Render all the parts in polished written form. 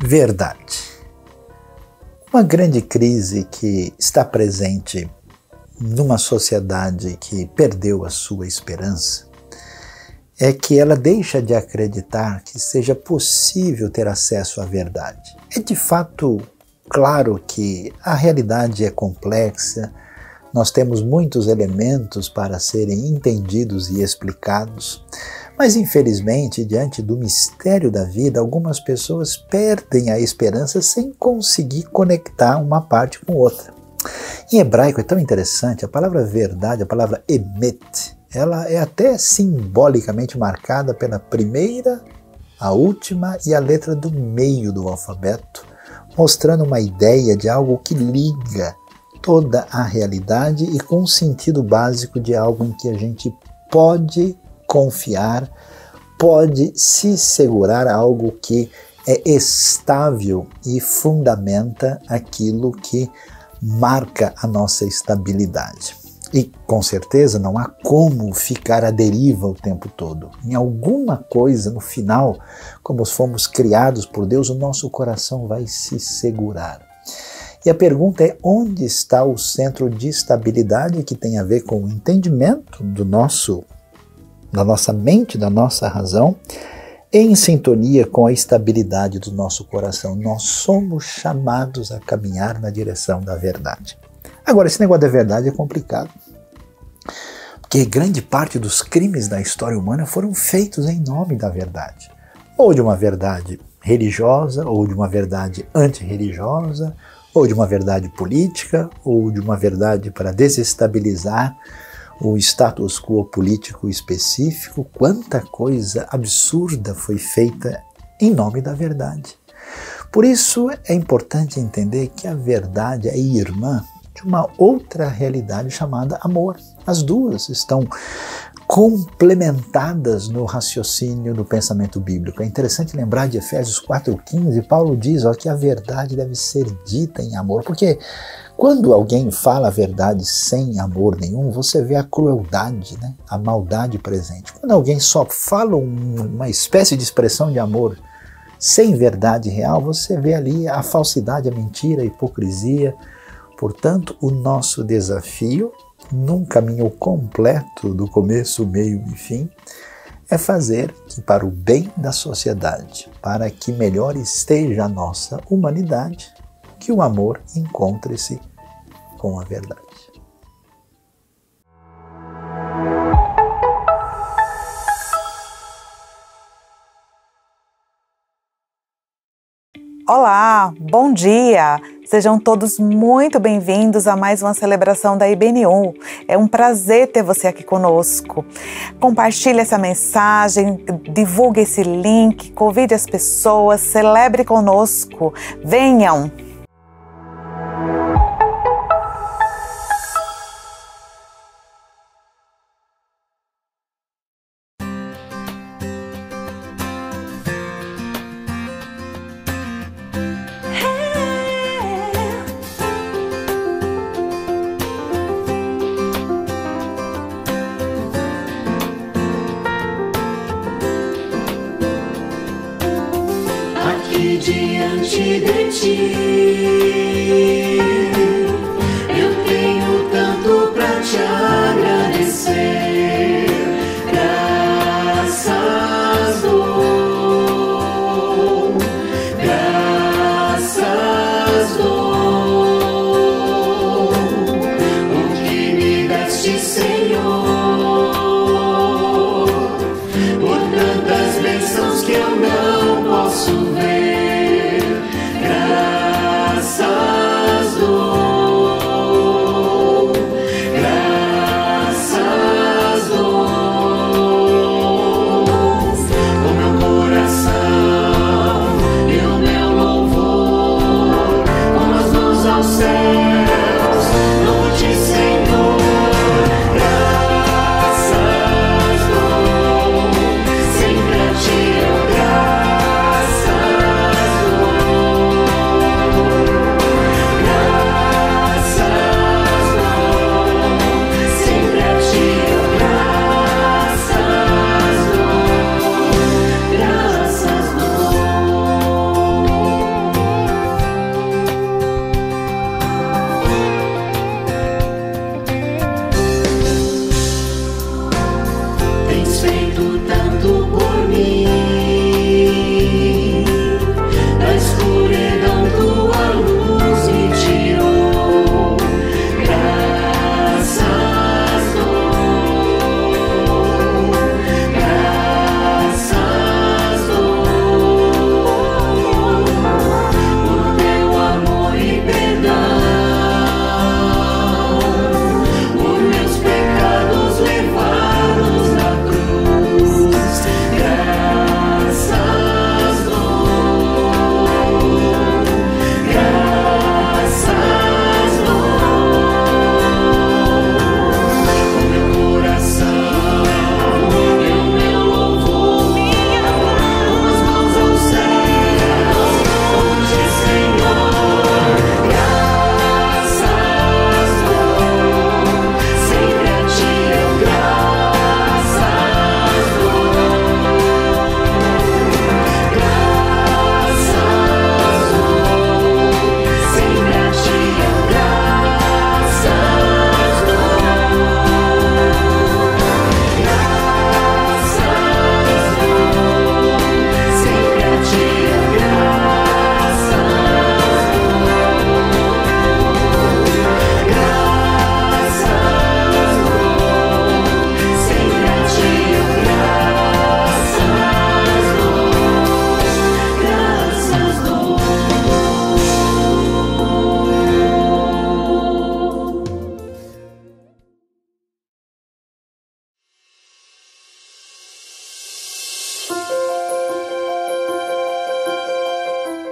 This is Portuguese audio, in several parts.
Verdade. Uma grande crise que está presente numa sociedade que perdeu a sua esperança é que ela deixa de acreditar que seja possível ter acesso à verdade. É de fato claro que a realidade é complexa, nós temos muitos elementos para serem entendidos e explicados, mas infelizmente, diante do mistério da vida, algumas pessoas perdem a esperança sem conseguir conectar uma parte com outra. Em hebraico é tão interessante, a palavra verdade, a palavra emet, ela é até simbolicamente marcada pela primeira, a última e a letra do meio do alfabeto, mostrando uma ideia de algo que liga toda a realidade e com um sentido básico de algo em que a gente pode confiar, pode se segurar, algo que é estável e fundamenta aquilo que marca a nossa estabilidade. E com certeza não há como ficar à deriva o tempo todo. Em alguma coisa, no final, como fomos criados por Deus, o nosso coração vai se segurar. E a pergunta é: onde está o centro de estabilidade que tem a ver com o entendimento da nossa mente, da nossa razão, em sintonia com a estabilidade do nosso coração? Nós somos chamados a caminhar na direção da verdade. Agora, esse negócio da verdade é complicado, porque grande parte dos crimes da história humana foram feitos em nome da verdade, ou de uma verdade religiosa, ou de uma verdade antirreligiosa, ou de uma verdade política, ou de uma verdade para desestabilizar o status quo político específico. Quanta coisa absurda foi feita em nome da verdade. Por isso é importante entender que a verdade é irmã de uma outra realidade chamada amor. As duas estão complementadas no raciocínio do pensamento bíblico. É interessante lembrar de Efésios 4,15, Paulo diz que a verdade deve ser dita em amor, porque quando alguém fala a verdade sem amor nenhum, você vê a crueldade, né? A maldade presente. Quando alguém só fala uma espécie de expressão de amor sem verdade real, você vê ali a falsidade, a mentira, a hipocrisia. Portanto, o nosso desafio, num caminho completo do começo, meio e fim, é fazer que, para o bem da sociedade, para que melhor esteja a nossa humanidade, que o amor encontre-se com a verdade. Olá, bom dia! Sejam todos muito bem-vindos a mais uma celebração da IBNU. É um prazer ter você aqui conosco. Compartilhe essa mensagem, divulgue esse link, convide as pessoas, celebre conosco. Venham! Diante de ti, eu tenho tanto pra te agradecer. Graças dou, graças dou, o que me deste, Senhor, por tantas bênçãos que eu não posso ver. Graças feito tanto por mim. Da escuridão tua luz me tirou. Graças dou, graças dou por teu amor e perdão. Por meus pecados levados na cruz. Graças dou, graças dou. O meu coração e o meu louvor, minhas mãos aos céus, onde Senhor, graças dou, sempre a ti eu graças dou, graças dou, sempre a ti eu graças dou, graças dou, sempre a ti eu graças dou, graças dou, sempre a ti eu graças dou,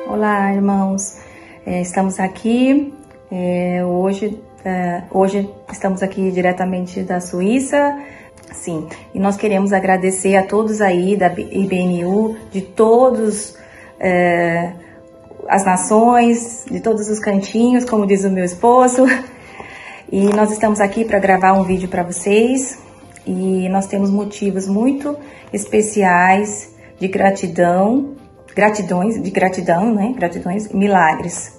Olá, irmãos. Estamos aqui hoje estamos aqui diretamente da Suíça. Sim, e nós queremos agradecer a todos aí da IBNU, de todos as nações, de todos os cantinhos, como diz o meu esposo. E nós estamos aqui para gravar um vídeo para vocês. E nós temos motivos muito especiais de gratidões e milagres.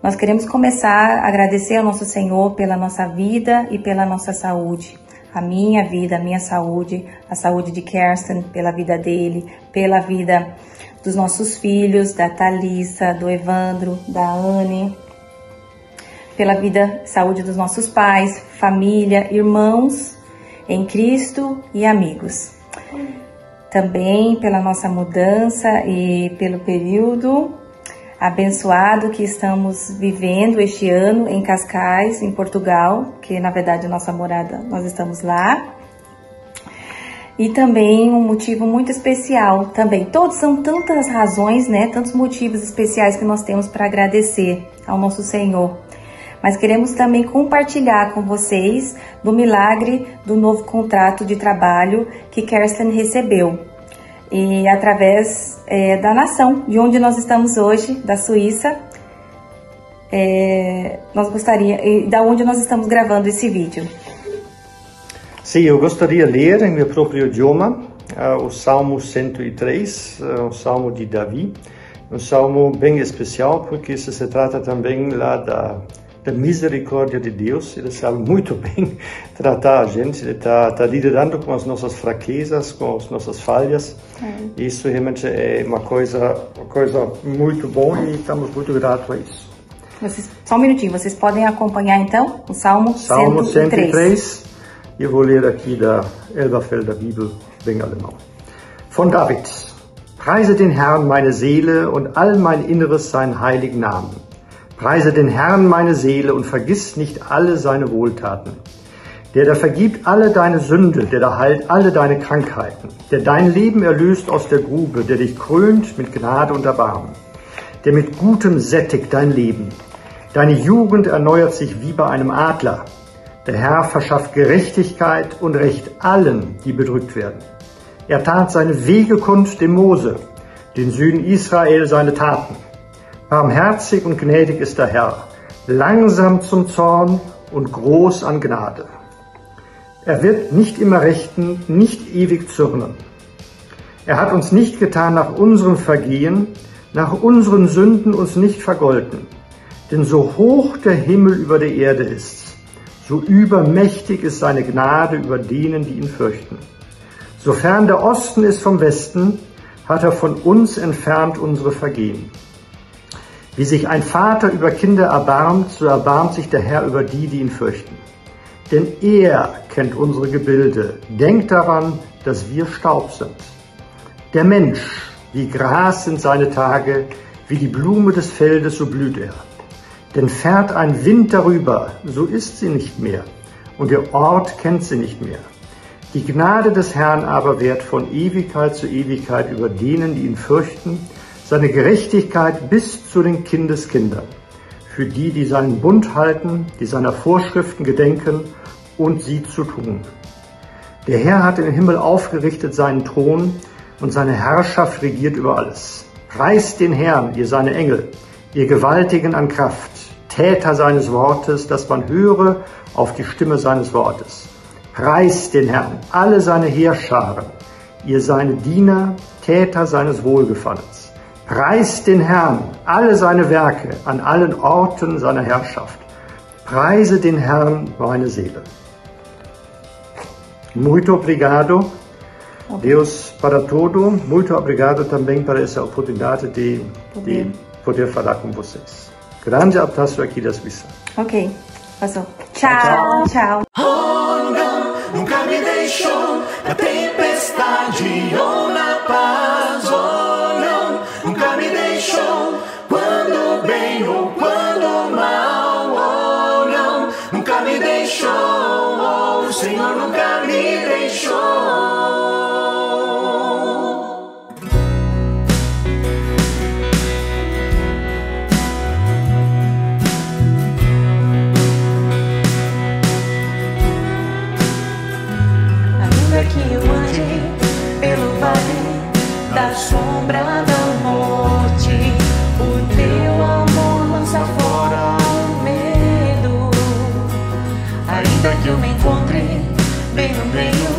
Nós queremos começar a agradecer ao nosso Senhor pela nossa vida e pela nossa saúde. A minha vida, a minha saúde, a saúde de Kersten, pela vida dele, pela vida dos nossos filhos, da Thalissa, do Evandro, da Anne, pela vida, saúde dos nossos pais, família, irmãos em Cristo e amigos. Também pela nossa mudança e pelo período abençoado que estamos vivendo este ano em Cascais, em Portugal, que na verdade nossa morada, nós estamos lá. E também um motivo muito especial também. Todos são tantas razões, né? Tantos motivos especiais que nós temos para agradecer ao nosso Senhor. Mas queremos também compartilhar com vocês do milagre do novo contrato de trabalho que Kersten recebeu. E através da nação, de onde nós estamos hoje, da Suíça, da onde nós estamos gravando esse vídeo. Sim, eu gostaria de ler em meu próprio idioma o Salmo 103, o Salmo de Davi, um salmo bem especial porque isso se trata também lá da misericórdia de Deus. Ele sabe muito bem tratar a gente, ele está liderando com as nossas fraquezas, com as nossas falhas. Isso realmente é uma coisa muito boa e estamos muito gratos a isso. Só um minutinho, vocês podem acompanhar então o Salmo 103. Eu vou ler aqui da Elberfelder Bibel, bem alemão. Von David. Preise den Herrn meine Seele und all mein Inneres sein heiligen Namen. Preise den Herrn meine Seele und vergiss nicht alle seine Wohltaten. Der vergibt alle deine Sünde, der heilt alle deine Krankheiten, der dein Leben erlöst aus der Grube, der dich krönt mit Gnade und Erbarmen, der mit Gutem sättigt dein Leben. Deine Jugend erneuert sich wie bei einem Adler. Der Herr verschafft Gerechtigkeit und Recht allen, die bedrückt werden. Er tat seine Wege kund dem Mose, den Söhnen Israel seine Taten. Barmherzig und gnädig ist der Herr, langsam zum Zorn und groß an Gnade. Er wird nicht immer rechten, nicht ewig zürnen. Er hat uns nicht getan nach unserem Vergehen, nach unseren Sünden uns nicht vergolten. Denn so hoch der Himmel über der Erde ist, so übermächtig ist seine Gnade über denen, die ihn fürchten. Sofern der Osten ist vom Westen, hat er von uns entfernt unsere Vergehen. Wie sich ein Vater über Kinder erbarmt, so erbarmt sich der Herr über die, die ihn fürchten. Denn er kennt unsere Gebilde. Denkt daran, dass wir Staub sind. Der Mensch, wie Gras sind seine Tage, wie die Blume des Feldes, so blüht er. Denn fährt ein Wind darüber, so ist sie nicht mehr, und ihr Ort kennt sie nicht mehr. Die Gnade des Herrn aber währt von Ewigkeit zu Ewigkeit über denen, die ihn fürchten, seine Gerechtigkeit bis zu den Kindeskindern, für die, die seinen Bund halten, die seiner Vorschriften gedenken und sie zu tun. Der Herr hat im Himmel aufgerichtet seinen Thron und seine Herrschaft regiert über alles. Preist den Herrn, ihr seine Engel, ihr Gewaltigen an Kraft, Täter seines Wortes, dass man höre auf die Stimme seines Wortes. Preist den Herrn, alle seine Heerscharen, ihr seine Diener, Täter seines Wohlgefallens. Preist den Herrn, alle seine Werke, an allen Orten seiner Herrschaft. Preise den Herrn, meine Seele. Muito obrigado, Deus para todo. Muito obrigado também para essa oportunidade de poder falar com vocês. Grande abraço aqui da Suíça. Ok, passou. Tchau, tchau. Oh, não, nunca me deixou na tempestade ou na paz. Oh, não, nunca me deixou quando bem ou quando mal. Oh, não, nunca me deixou. Oh, o Senhor nunca me deixou. Que eu ande pelo vale da sombra da morte, o teu amor lança fora o medo. Ainda que eu me encontre bem no meio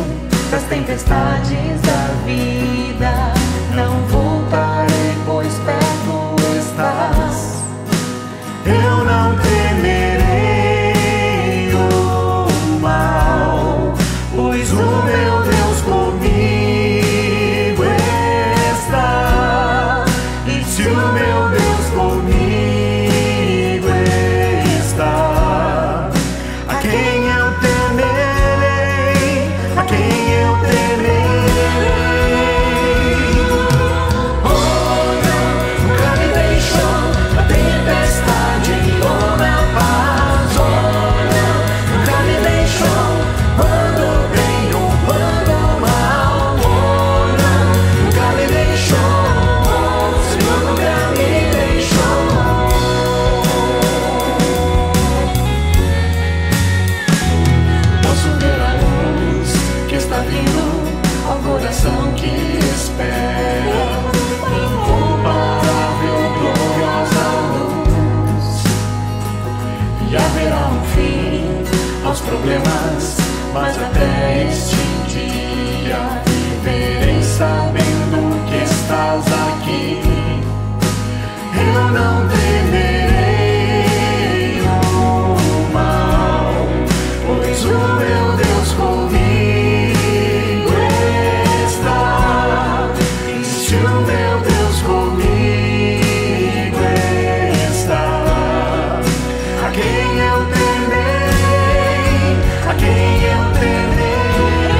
das tempestades da vida, não voltarei, pois perto estás. Eu não temerei o mal, pois o meu Deus comigo está. E se o meu Deus comigo está, a quem eu temerei, a quem eu temerei. Oh, não, nunca me deixou na tempestade ou na paz. Oh, não, nunca me deixou quando bem ou quando mal. Oh, não, nunca me deixou. Oh, o Senhor nunca me deixou. Posso ver a luz que está vindo ao coração que espera, incomparável, gloriosa luz. E haverá um fim aos problemas, mas até este dia viverei sabendo que estás aqui. Eu não temerei o mal, pois o meu Deus comigo está. E se o meu Deus comigo está, a quem eu temerei, a quem eu temerei.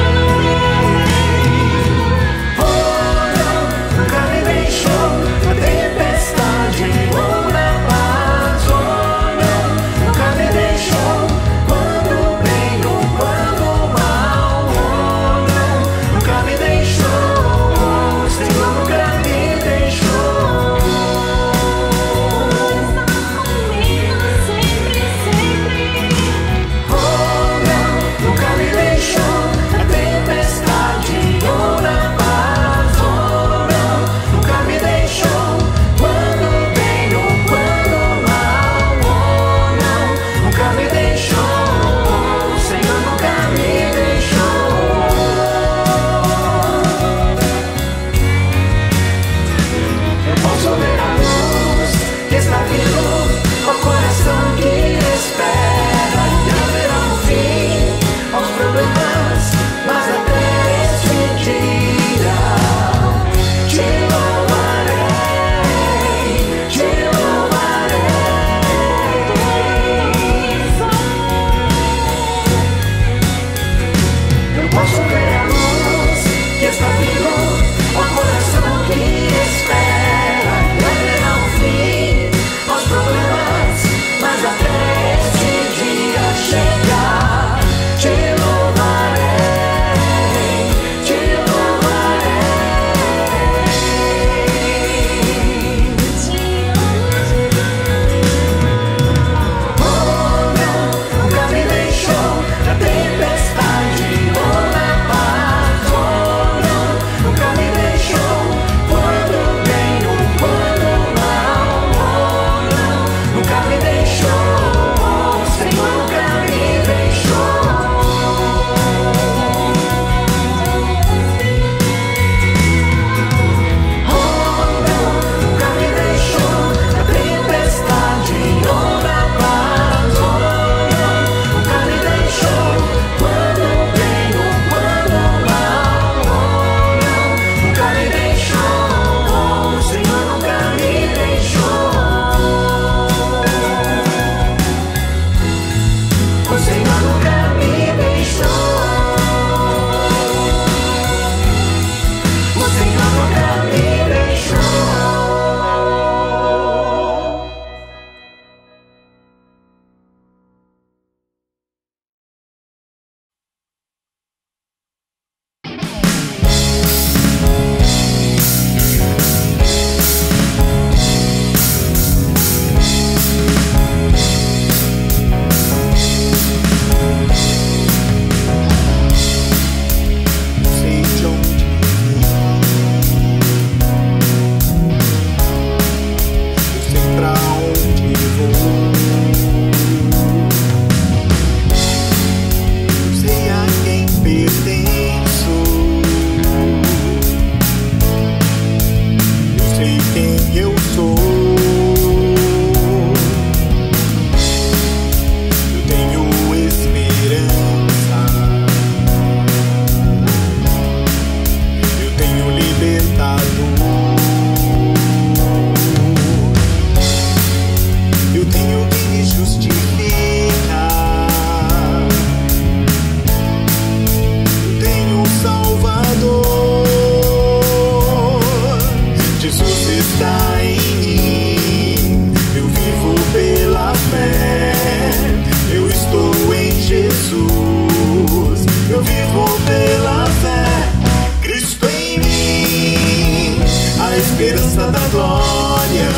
da glória,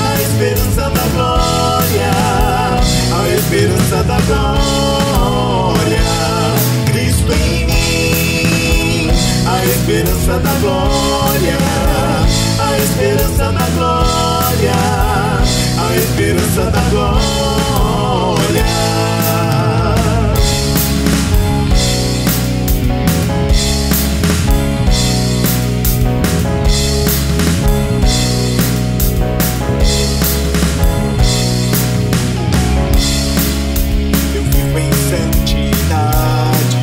a esperança da glória, a esperança da glória. Cristo em mim, a esperança da glória, a esperança da glória, a esperança da glória. Eu vivo em santidade,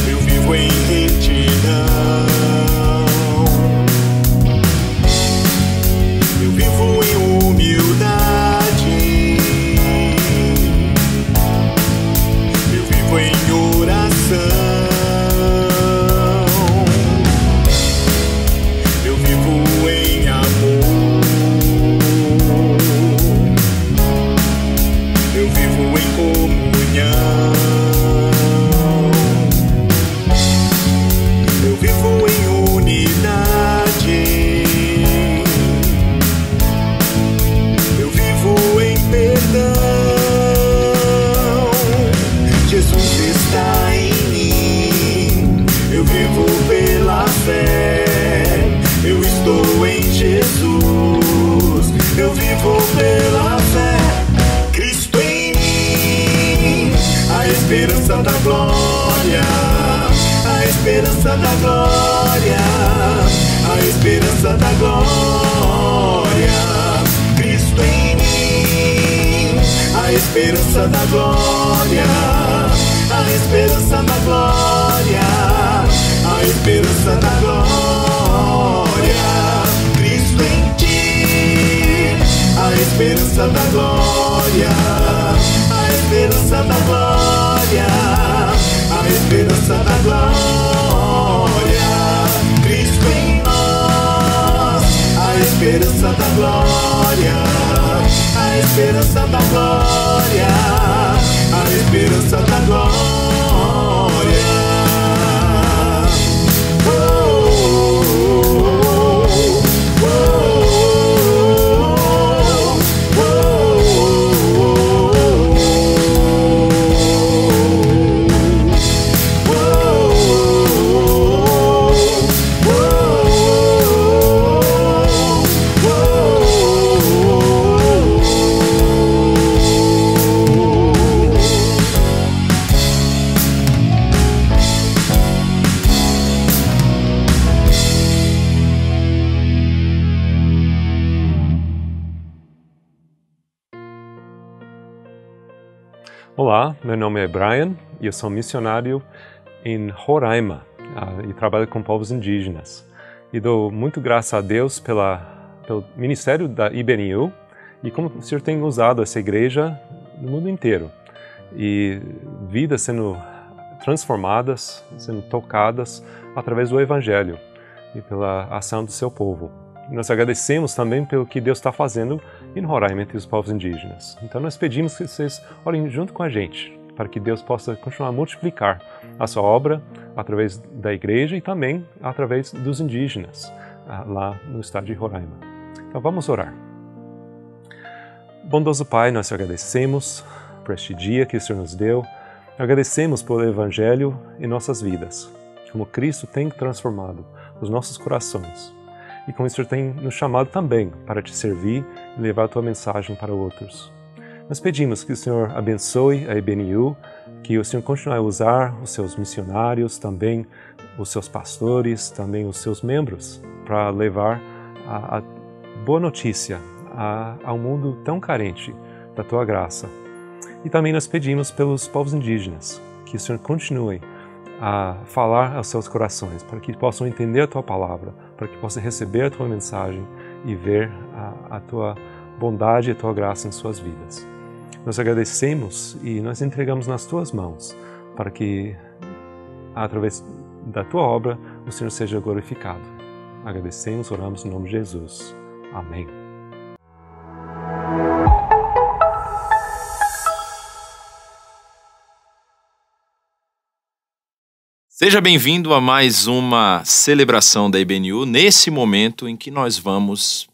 eu vivo em retidão, eu vivo em humildade, eu vivo em oração, eu vivo em amor, eu vivo em comunhão, eu vivo em unidade, eu vivo em perdão. Jesus está em mim, eu vivo pela fé, eu estou em Jesus, eu vivo pela fé. Cristo em mim, a esperança da glória, a esperança da glória, a esperança da glória. Cristo em mim, a esperança da glória, a esperança da glória, a esperança da glória. Cristo em ti, a esperança da glória, a esperança da glória, a esperança da glória. Cristo em nós, a esperança da glória, a esperança da glória, a esperança da glória. Olá, meu nome é Brian e eu sou missionário em Roraima e trabalho com povos indígenas. E dou muito graças a Deus pelo ministério da IBNU e como o Senhor tem usado essa igreja no mundo inteiro. E vidas sendo transformadas, sendo tocadas através do Evangelho e pela ação do seu povo. Nós agradecemos também pelo que Deus está fazendo em Roraima entre os povos indígenas. Então nós pedimos que vocês orem junto com a gente, para que Deus possa continuar a multiplicar a sua obra através da igreja e também através dos indígenas lá no estado de Roraima. Então vamos orar. Bondoso Pai, nós te agradecemos por este dia que o Senhor nos deu. Agradecemos pelo Evangelho em nossas vidas, como Cristo tem transformado os nossos corações. E como o Senhor tem nos chamado também para te servir e levar a tua mensagem para outros. Nós pedimos que o Senhor abençoe a IBNU, que o Senhor continue a usar os seus missionários, também os seus pastores, também os seus membros, para levar a boa notícia a um mundo tão carente da tua graça. E também nós pedimos pelos povos indígenas, que o Senhor continue a falar aos seus corações, para que possam entender a tua palavra, para que possam receber a tua mensagem e ver a tua bondade e a tua graça em suas vidas. Nós agradecemos e nós entregamos nas tuas mãos, para que através da tua obra o Senhor seja glorificado. Agradecemos, oramos em nome de Jesus. Amém. Seja bem-vindo a mais uma celebração da IBNU, nesse momento em que nós vamos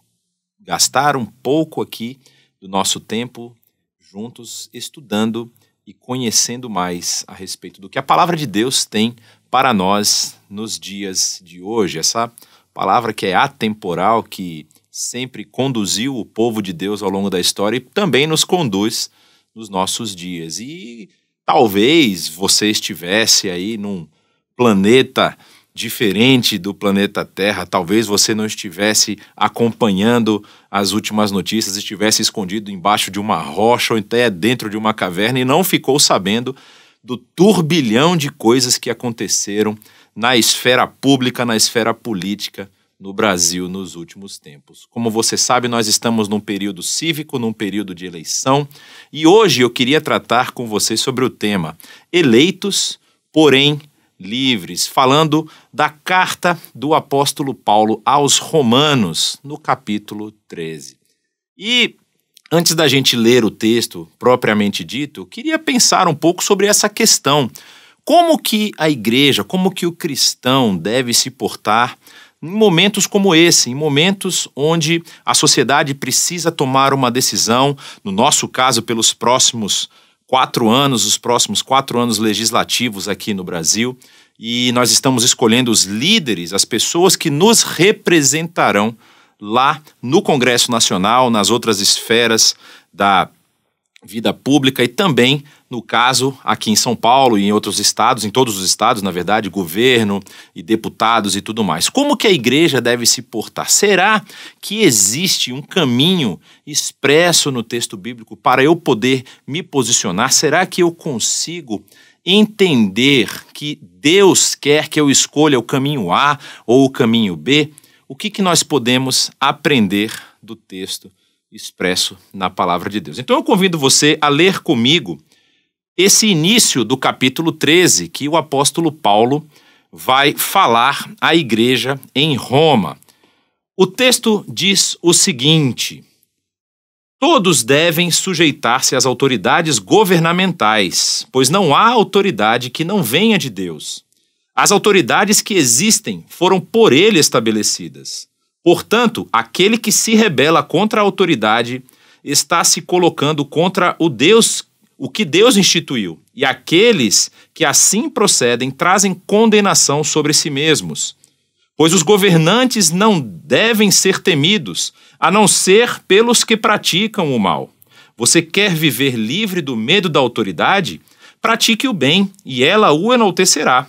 gastar um pouco aqui do nosso tempo juntos, estudando e conhecendo mais a respeito do que a palavra de Deus tem para nós nos dias de hoje. Essa palavra que é atemporal, que sempre conduziu o povo de Deus ao longo da história e também nos conduz nos nossos dias. E talvez você estivesse aí num planeta diferente do planeta Terra, talvez você não estivesse acompanhando as últimas notícias, estivesse escondido embaixo de uma rocha ou até dentro de uma caverna e não ficou sabendo do turbilhão de coisas que aconteceram na esfera pública, na esfera política no Brasil nos últimos tempos. Como você sabe, nós estamos num período cívico, num período de eleição, e hoje eu queria tratar com você sobre o tema eleitos, porém livres, falando da carta do apóstolo Paulo aos Romanos, no capítulo 13. E antes da gente ler o texto propriamente dito, eu queria pensar um pouco sobre essa questão. Como que a igreja, como que o cristão deve se portar em momentos como esse, em momentos onde a sociedade precisa tomar uma decisão, no nosso caso, pelos próximos 4 anos, os próximos 4 anos legislativos aqui no Brasil, e nós estamos escolhendo os líderes, as pessoas que nos representarão lá no Congresso Nacional, nas outras esferas da vida pública e também, no caso, aqui em São Paulo e em outros estados, em todos os estados, na verdade, governo e deputados e tudo mais. Como que a igreja deve se portar? Será que existe um caminho expresso no texto bíblico para eu poder me posicionar? Será que eu consigo entender que Deus quer que eu escolha o caminho A ou o caminho B? O que nós podemos aprender do texto expresso na palavra de Deus? Então eu convido você a ler comigo esse início do capítulo 13, que o apóstolo Paulo vai falar à igreja em Roma. O texto diz o seguinte: todos devem sujeitar-se às autoridades governamentais, pois não há autoridade que não venha de Deus. As autoridades que existem foram por ele estabelecidas. Portanto, aquele que se rebela contra a autoridade está se colocando contra o que Deus instituiu, e aqueles que assim procedem trazem condenação sobre si mesmos. Pois os governantes não devem ser temidos, a não ser pelos que praticam o mal. Você quer viver livre do medo da autoridade? Pratique o bem, e ela o enaltecerá,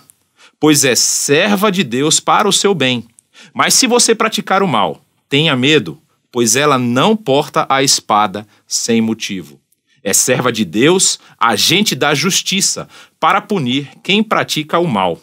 pois é serva de Deus para o seu bem. Mas se você praticar o mal, tenha medo, pois ela não porta a espada sem motivo. É serva de Deus, agente da justiça, para punir quem pratica o mal.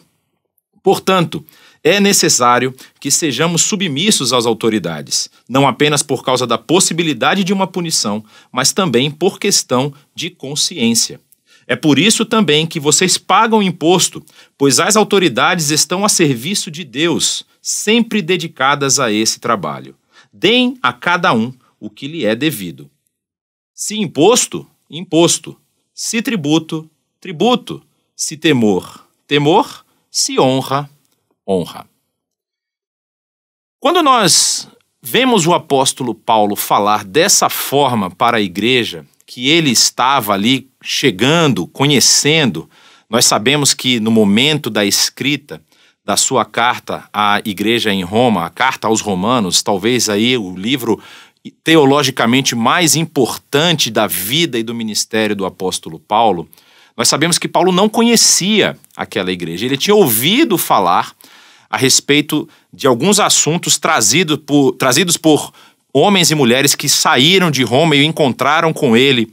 Portanto, é necessário que sejamos submissos às autoridades, não apenas por causa da possibilidade de uma punição, mas também por questão de consciência. É por isso também que vocês pagam imposto, pois as autoridades estão a serviço de Deus, sempre dedicadas a esse trabalho. Deem a cada um o que lhe é devido. Se imposto, imposto. Se tributo, tributo. Se temor, temor. Se honra, honra. Quando nós vemos o apóstolo Paulo falar dessa forma para a igreja, que ele estava ali chegando, conhecendo, nós sabemos que no momento da escrita da sua carta à igreja em Roma, a carta aos Romanos, talvez aí o livro teologicamente mais importante da vida e do ministério do apóstolo Paulo, nós sabemos que Paulo não conhecia aquela igreja. Ele tinha ouvido falar a respeito de alguns assuntos trazidos por homens e mulheres que saíram de Roma e encontraram com ele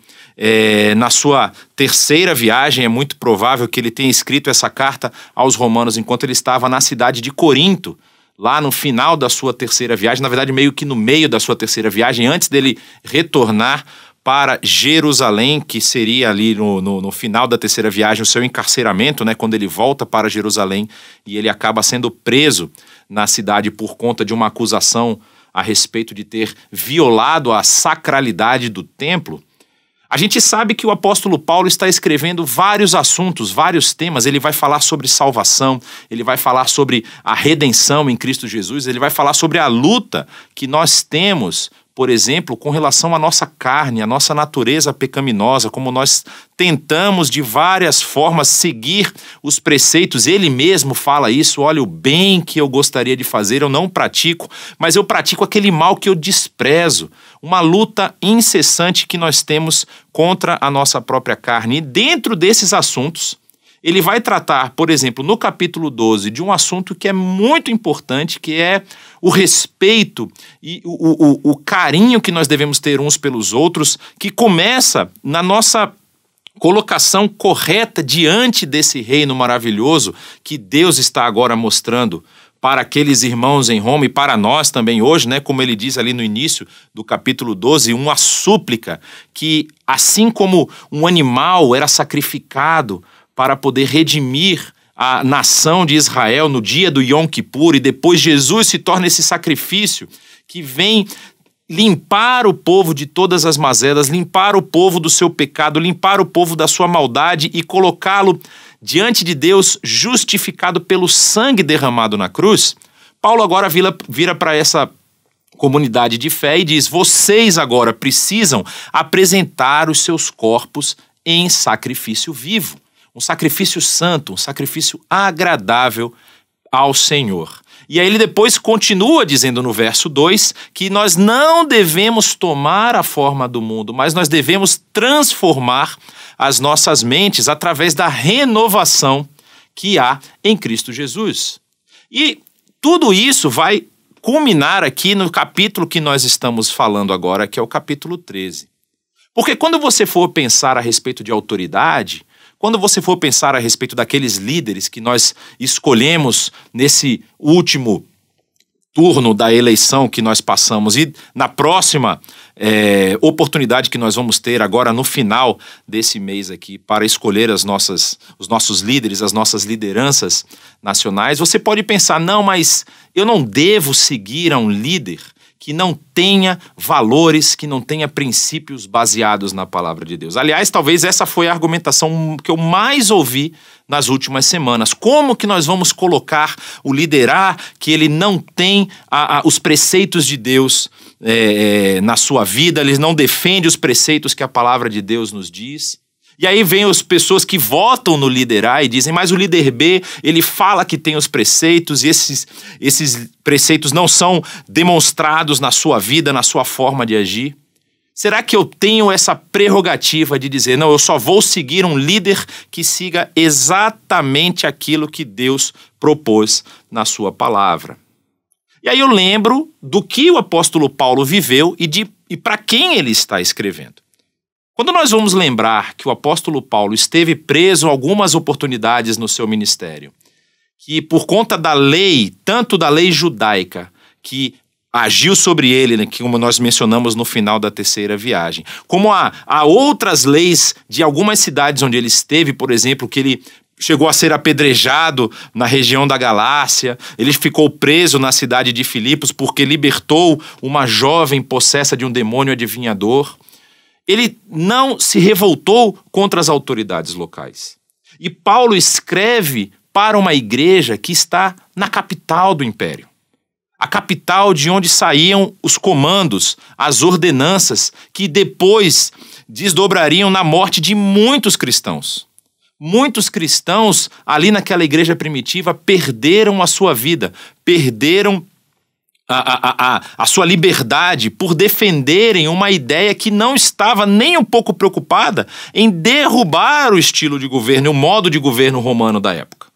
na sua terceira viagem. É muito provável que ele tenha escrito essa carta aos romanos enquanto ele estava na cidade de Corinto, lá no final da sua terceira viagem, na verdade meio que no meio da sua terceira viagem, antes dele retornar para Jerusalém, que seria ali no final da terceira viagem, o seu encarceramento, né, quando ele volta para Jerusalém e ele acaba sendo preso na cidade por conta de uma acusação a respeito de ter violado a sacralidade do templo. A gente sabe que o apóstolo Paulo está escrevendo vários assuntos, vários temas. Ele vai falar sobre salvação, ele vai falar sobre a redenção em Cristo Jesus, ele vai falar sobre a luta que nós temos, por exemplo, com relação à nossa carne, à nossa natureza pecaminosa, como nós tentamos de várias formas seguir os preceitos. Ele mesmo fala isso: olha, o bem que eu gostaria de fazer eu não pratico, mas eu pratico aquele mal que eu desprezo. Uma luta incessante que nós temos contra a nossa própria carne. E dentro desses assuntos, ele vai tratar, por exemplo, no capítulo 12, de um assunto que é muito importante, que é o respeito e o carinho que nós devemos ter uns pelos outros, que começa na nossa colocação correta diante desse reino maravilhoso que Deus está agora mostrando para aqueles irmãos em Roma e para nós também hoje, né? Como ele diz ali no início do capítulo 12, uma súplica que, assim como um animal era sacrificado para poder redimir a nação de Israel no dia do Yom Kippur, e depois Jesus se torna esse sacrifício que vem limpar o povo de todas as mazelas, limpar o povo do seu pecado, limpar o povo da sua maldade e colocá-lo diante de Deus justificado pelo sangue derramado na cruz. Paulo agora vira para essa comunidade de fé e diz: vocês agora precisam apresentar os seus corpos em sacrifício vivo. Um sacrifício santo, um sacrifício agradável ao Senhor. E aí ele depois continua dizendo no verso 2 que nós não devemos tomar a forma do mundo, mas nós devemos transformar as nossas mentes através da renovação que há em Cristo Jesus. E tudo isso vai culminar aqui no capítulo que nós estamos falando agora, que é o capítulo 13. Porque quando você for pensar a respeito de autoridade, quando você for pensar a respeito daqueles líderes que nós escolhemos nesse último turno da eleição que nós passamos e na próxima oportunidade que nós vamos ter agora no final desse mês aqui para escolher os nossos líderes, as nossas lideranças nacionais, você pode pensar: não, mas eu não devo seguir a um líder que não tenha valores, que não tenha princípios baseados na palavra de Deus. Aliás, talvez essa foi a argumentação que eu mais ouvi nas últimas semanas. Como que nós vamos colocar o liderar que ele não tem os preceitos de Deus na sua vida, ele não defende os preceitos que a palavra de Deus nos diz? E aí vem as pessoas que votam no líder A e dizem: mas o líder B, ele fala que tem os preceitos e esses preceitos não são demonstrados na sua vida, na sua forma de agir. Será que eu tenho essa prerrogativa de dizer: não, eu só vou seguir um líder que siga exatamente aquilo que Deus propôs na sua palavra? E aí eu lembro do que o apóstolo Paulo viveu e para quem ele está escrevendo. Quando nós vamos lembrar que o apóstolo Paulo esteve preso algumas oportunidades no seu ministério, que por conta da lei, tanto da lei judaica, que agiu sobre ele, né, que como nós mencionamos no final da terceira viagem, como há outras leis de algumas cidades onde ele esteve, por exemplo, que ele chegou a ser apedrejado na região da Galácia, ele ficou preso na cidade de Filipos porque libertou uma jovem possessa de um demônio adivinhador. Ele não se revoltou contra as autoridades locais. E Paulo escreve para uma igreja que está na capital do império. A capital de onde saíam os comandos, as ordenanças, que depois desdobrariam na morte de muitos cristãos. Muitos cristãos ali naquela igreja primitiva perderam a sua vida, perderam a sua liberdade por defenderem uma ideia que não estava nem um pouco preocupada em derrubar o estilo de governo, o modo de governo romano da época.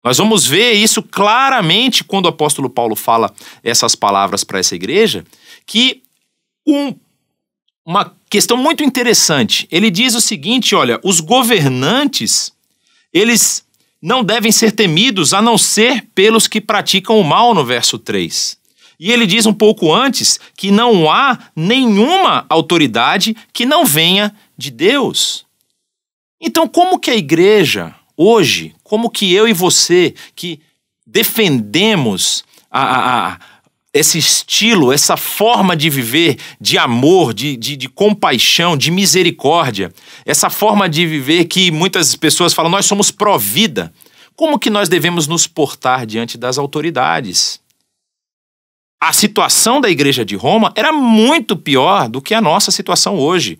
Nós vamos ver isso claramente quando o apóstolo Paulo fala essas palavras para essa igreja, que uma questão muito interessante. Ele diz o seguinte: olha, os governantes, eles não devem ser temidos a não ser pelos que praticam o mal, no verso 3. E ele diz um pouco antes que não há nenhuma autoridade que não venha de Deus. Então, como que a igreja hoje, como que eu e você, que defendemos esse estilo, essa forma de viver, de amor, de compaixão, de misericórdia, essa forma de viver que muitas pessoas falam, nós somos pró-vida. Como que nós devemos nos portar diante das autoridades? A situação da Igreja de Roma era muito pior do que a nossa situação hoje.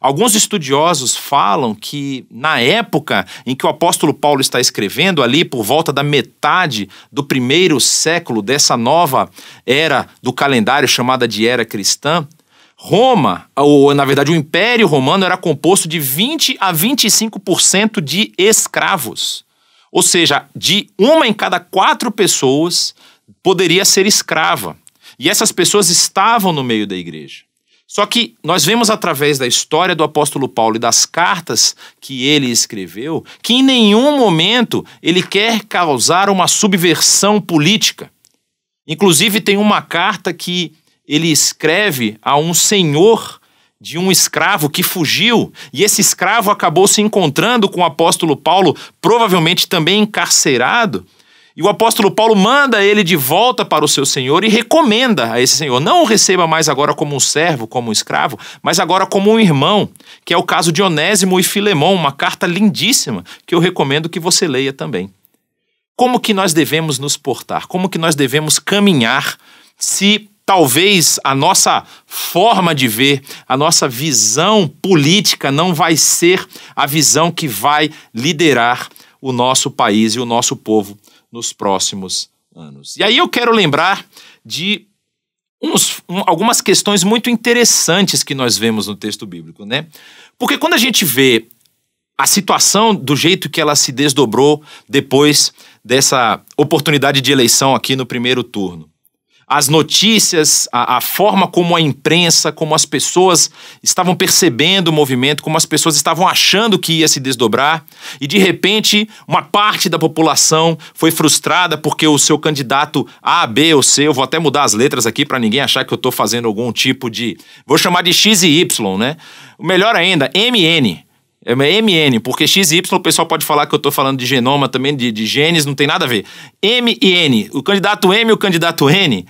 Alguns estudiosos falam que na época em que o apóstolo Paulo está escrevendo, ali por volta da metade do 1º século dessa nova era do calendário chamada de era cristã, Roma, ou na verdade o Império Romano, era composto de 20 a 25% de escravos. Ou seja, de 1 em cada 4 pessoas poderia ser escrava. E essas pessoas estavam no meio da igreja. Só que nós vemos através da história do apóstolo Paulo e das cartas que ele escreveu, que em nenhum momento ele quer causar uma subversão política. Inclusive tem uma carta que ele escreve a um senhor de um escravo que fugiu, e esse escravo acabou se encontrando com o apóstolo Paulo, provavelmente também encarcerado, e o apóstolo Paulo manda ele de volta para o seu senhor e recomenda a esse senhor, não o receba mais agora como um servo, como um escravo, mas agora como um irmão, que é o caso de Onésimo e Filemão, uma carta lindíssima que eu recomendo que você leia também. Como que nós devemos nos portar? Como que nós devemos caminhar se talvez a nossa forma de ver, a nossa visão política não vai ser a visão que vai liderar o nosso país e o nosso povo nos próximos anos? E aí eu quero lembrar de algumas questões muito interessantes que nós vemos no texto bíblico, né? Porque quando a gente vê a situação do jeito que ela se desdobrou depois dessa oportunidade de eleição aqui no 1º turno, as notícias, a forma como a imprensa, como as pessoas estavam percebendo o movimento, como as pessoas estavam achando que ia se desdobrar, e de repente uma parte da população foi frustrada porque o seu candidato A, B ou C, eu vou até mudar as letras aqui para ninguém achar que eu estou fazendo algum tipo de, vou chamar de X e Y, né? Melhor ainda, MN. É MN, porque X e Y o pessoal pode falar que eu estou falando de genoma também, de genes, não tem nada a ver. M e N, o candidato M e o candidato N,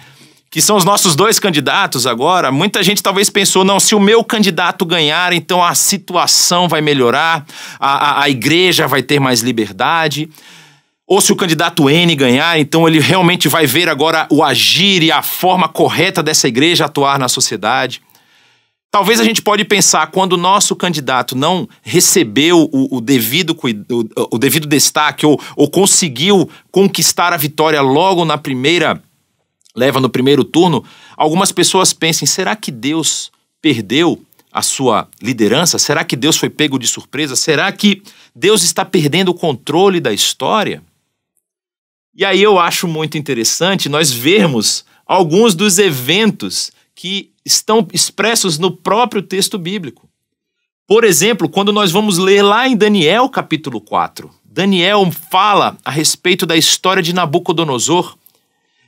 que são os nossos 2 candidatos agora, muita gente talvez pensou, não, se o meu candidato ganhar, então a situação vai melhorar, a igreja vai ter mais liberdade. Ou se o candidato N ganhar, então ele realmente vai ver agora o agir e a forma correta dessa igreja atuar na sociedade. Talvez a gente pode pensar, quando o nosso candidato não recebeu o devido destaque ou conseguiu conquistar a vitória logo na primeira leva, no 1º turno, algumas pessoas pensem, será que Deus perdeu a sua liderança? Será que Deus foi pego de surpresa? Será que Deus está perdendo o controle da história? E aí eu acho muito interessante nós vermos alguns dos eventos que estão expressos no próprio texto bíblico. Por exemplo, quando nós vamos ler lá em Daniel capítulo 4, Daniel fala a respeito da história de Nabucodonosor,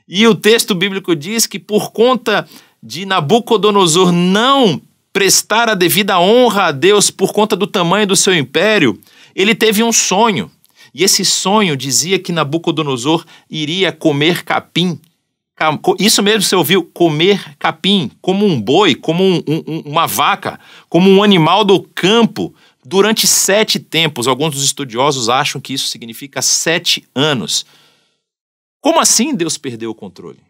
e o texto bíblico diz que por conta de Nabucodonosor não prestar a devida honra a Deus por conta do tamanho do seu império, ele teve um sonho. E esse sonho dizia que Nabucodonosor iria comer capim. Isso mesmo você ouviu, comer capim, como um boi, como uma vaca, como um animal do campo, durante 7 tempos. Alguns dos estudiosos acham que isso significa 7 anos. Como assim Deus perdeu o controle?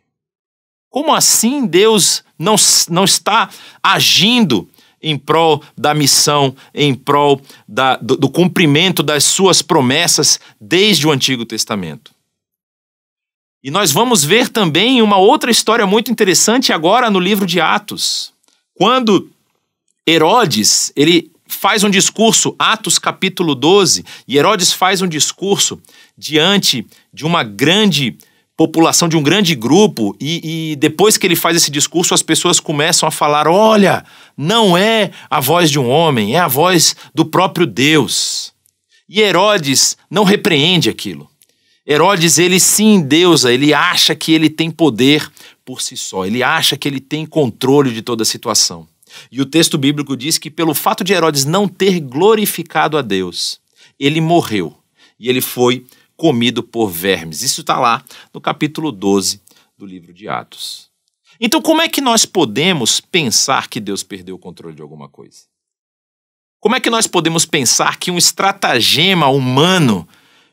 Como assim Deus não está agindo em prol da missão, em prol do cumprimento das suas promessas desde o Antigo Testamento? E nós vamos ver também uma outra história muito interessante agora no livro de Atos. Quando Herodes, ele faz um discurso, Atos capítulo 12, e Herodes faz um discurso diante de uma grande população, de um grande grupo, e depois que ele faz esse discurso, as pessoas começam a falar, olha, não é a voz de um homem, é a voz do próprio Deus. E Herodes não repreende aquilo. Herodes, ele se endeusa, ele acha que ele tem poder por si só, ele acha que ele tem controle de toda a situação. E o texto bíblico diz que pelo fato de Herodes não ter glorificado a Deus, ele morreu e ele foi comido por vermes. Isso está lá no capítulo 12 do livro de Atos. Então, como é que nós podemos pensar que Deus perdeu o controle de alguma coisa? Como é que nós podemos pensar que um estratagema humano,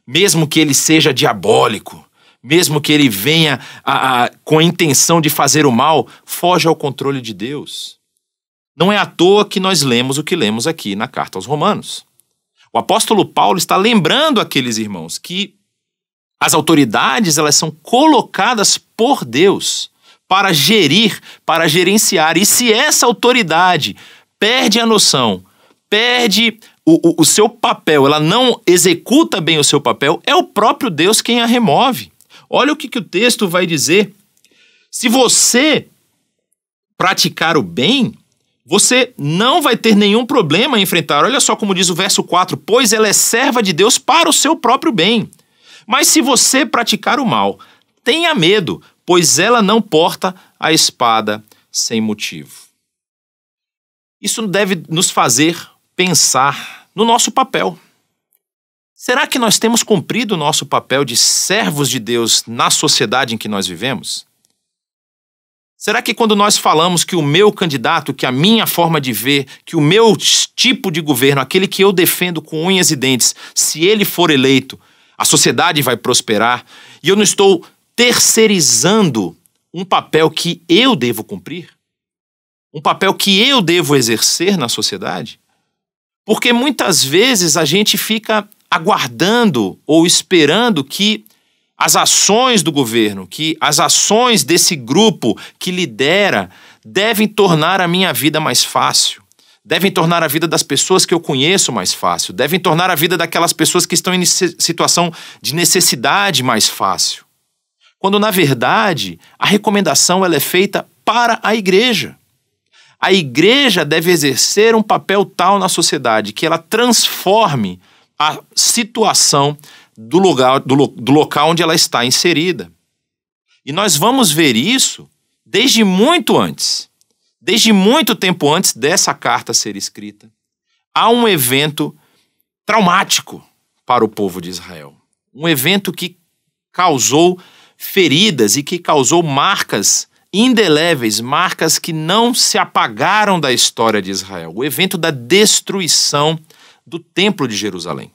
mesmo que ele seja diabólico, mesmo que ele venha com a intenção de fazer o mal, foge ao controle de Deus? Não é à toa que nós lemos o que lemos aqui na carta aos Romanos. O apóstolo Paulo está lembrando aqueles irmãos que as autoridades, elas são colocadas por Deus para gerir, para gerenciar. E se essa autoridade perde a noção, perde o seu papel, ela não executa bem o seu papel, é o próprio Deus quem a remove. Olha o que o texto vai dizer. Se você praticar o bem, você não vai ter nenhum problema em enfrentar. Olha só como diz o verso 4, pois ela é serva de Deus para o seu próprio bem. Mas se você praticar o mal, tenha medo, pois ela não porta a espada sem motivo. Isso deve nos fazer pensar no nosso papel. Será que nós temos cumprido o nosso papel de servos de Deus na sociedade em que nós vivemos? Será que quando nós falamos que o meu candidato, que a minha forma de ver, que o meu tipo de governo, aquele que eu defendo com unhas e dentes, se ele for eleito, a sociedade vai prosperar, e eu não estou terceirizando um papel que eu devo cumprir? Um papel que eu devo exercer na sociedade? Porque muitas vezes a gente fica aguardando ou esperando que as ações do governo, que as ações desse grupo que lidera devem tornar a minha vida mais fácil, devem tornar a vida das pessoas que eu conheço mais fácil, devem tornar a vida daquelas pessoas que estão em situação de necessidade mais fácil. Quando, na verdade, a recomendação ela é feita para a igreja. A igreja deve exercer um papel tal na sociedade que ela transforme a situação do local onde ela está inserida. E nós vamos ver isso desde muito antes, desde muito tempo antes dessa carta ser escrita. Há um evento traumático para o povo de Israel. Um evento que causou feridas e que causou marcas indeléveis, marcas que não se apagaram da história de Israel. O evento da destruição do Templo de Jerusalém.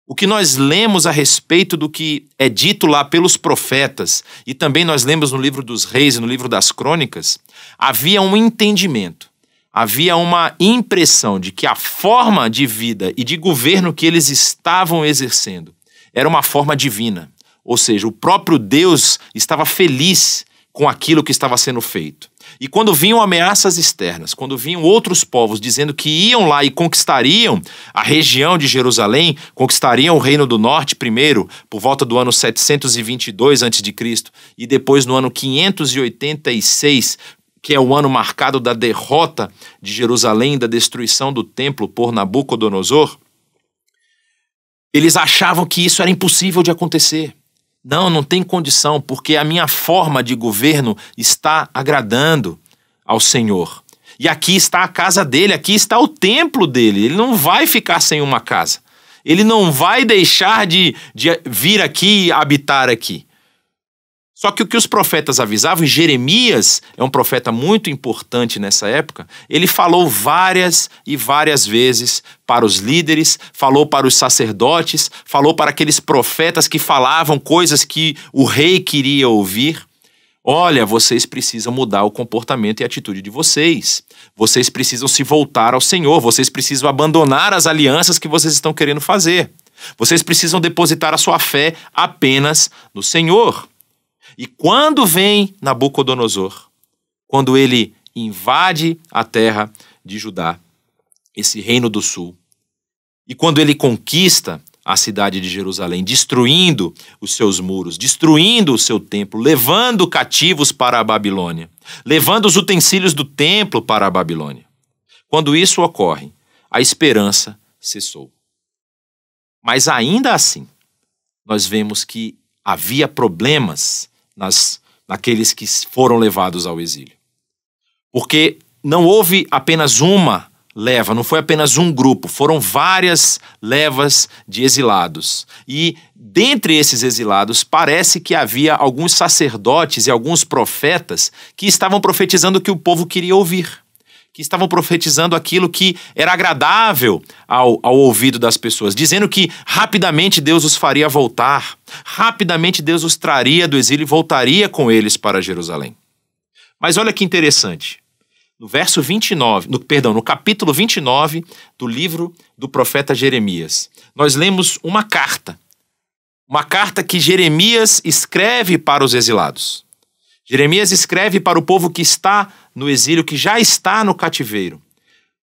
O que nós lemos a respeito do que é dito lá pelos profetas, e também nós lemos no livro dos Reis e no livro das Crônicas, havia um entendimento, havia uma impressão de que a forma de vida e de governo que eles estavam exercendo era uma forma divina. Ou seja, o próprio Deus estava feliz com aquilo que estava sendo feito. E quando vinham ameaças externas, quando vinham outros povos dizendo que iam lá e conquistariam a região de Jerusalém, conquistariam o Reino do Norte primeiro, por volta do ano 722 a.C., e depois no ano 586, que é o ano marcado da derrota de Jerusalém, da destruição do templo por Nabucodonosor, eles achavam que isso era impossível de acontecer. Não tem condição, porque a minha forma de governo está agradando ao Senhor. E aqui está a casa dele, aqui está o templo dele. Ele não vai ficar sem uma casa. Ele não vai deixar de vir aqui e habitar aqui. Só que o que os profetas avisavam, e Jeremias é um profeta muito importante nessa época, ele falou várias e várias vezes para os líderes, falou para os sacerdotes, falou para aqueles profetas que falavam coisas que o rei queria ouvir. Olha, vocês precisam mudar o comportamento e a atitude de vocês. Vocês precisam se voltar ao Senhor, vocês precisam abandonar as alianças que vocês estão querendo fazer. Vocês precisam depositar a sua fé apenas no Senhor. E quando vem Nabucodonosor, quando ele invade a terra de Judá, esse reino do sul, e quando ele conquista a cidade de Jerusalém, destruindo os seus muros, destruindo o seu templo, levando cativos para a Babilônia, levando os utensílios do templo para a Babilônia. Quando isso ocorre, a esperança cessou. Mas ainda assim, nós vemos que havia problemas naqueles que foram levados ao exílio. Porque não houve apenas uma leva, não foi apenas um grupo, foram várias levas de exilados. E dentre esses exilados, parece que havia alguns sacerdotes e alguns profetas que estavam profetizando o que o povo queria ouvir, que estavam profetizando aquilo que era agradável ao ouvido das pessoas, dizendo que rapidamente Deus os faria voltar, rapidamente Deus os traria do exílio e voltaria com eles para Jerusalém. Mas olha que interessante. No capítulo 29 do livro do profeta Jeremias, nós lemos uma carta que Jeremias escreve para os exilados. Jeremias escreve para o povo que está no exílio, que já está no cativeiro,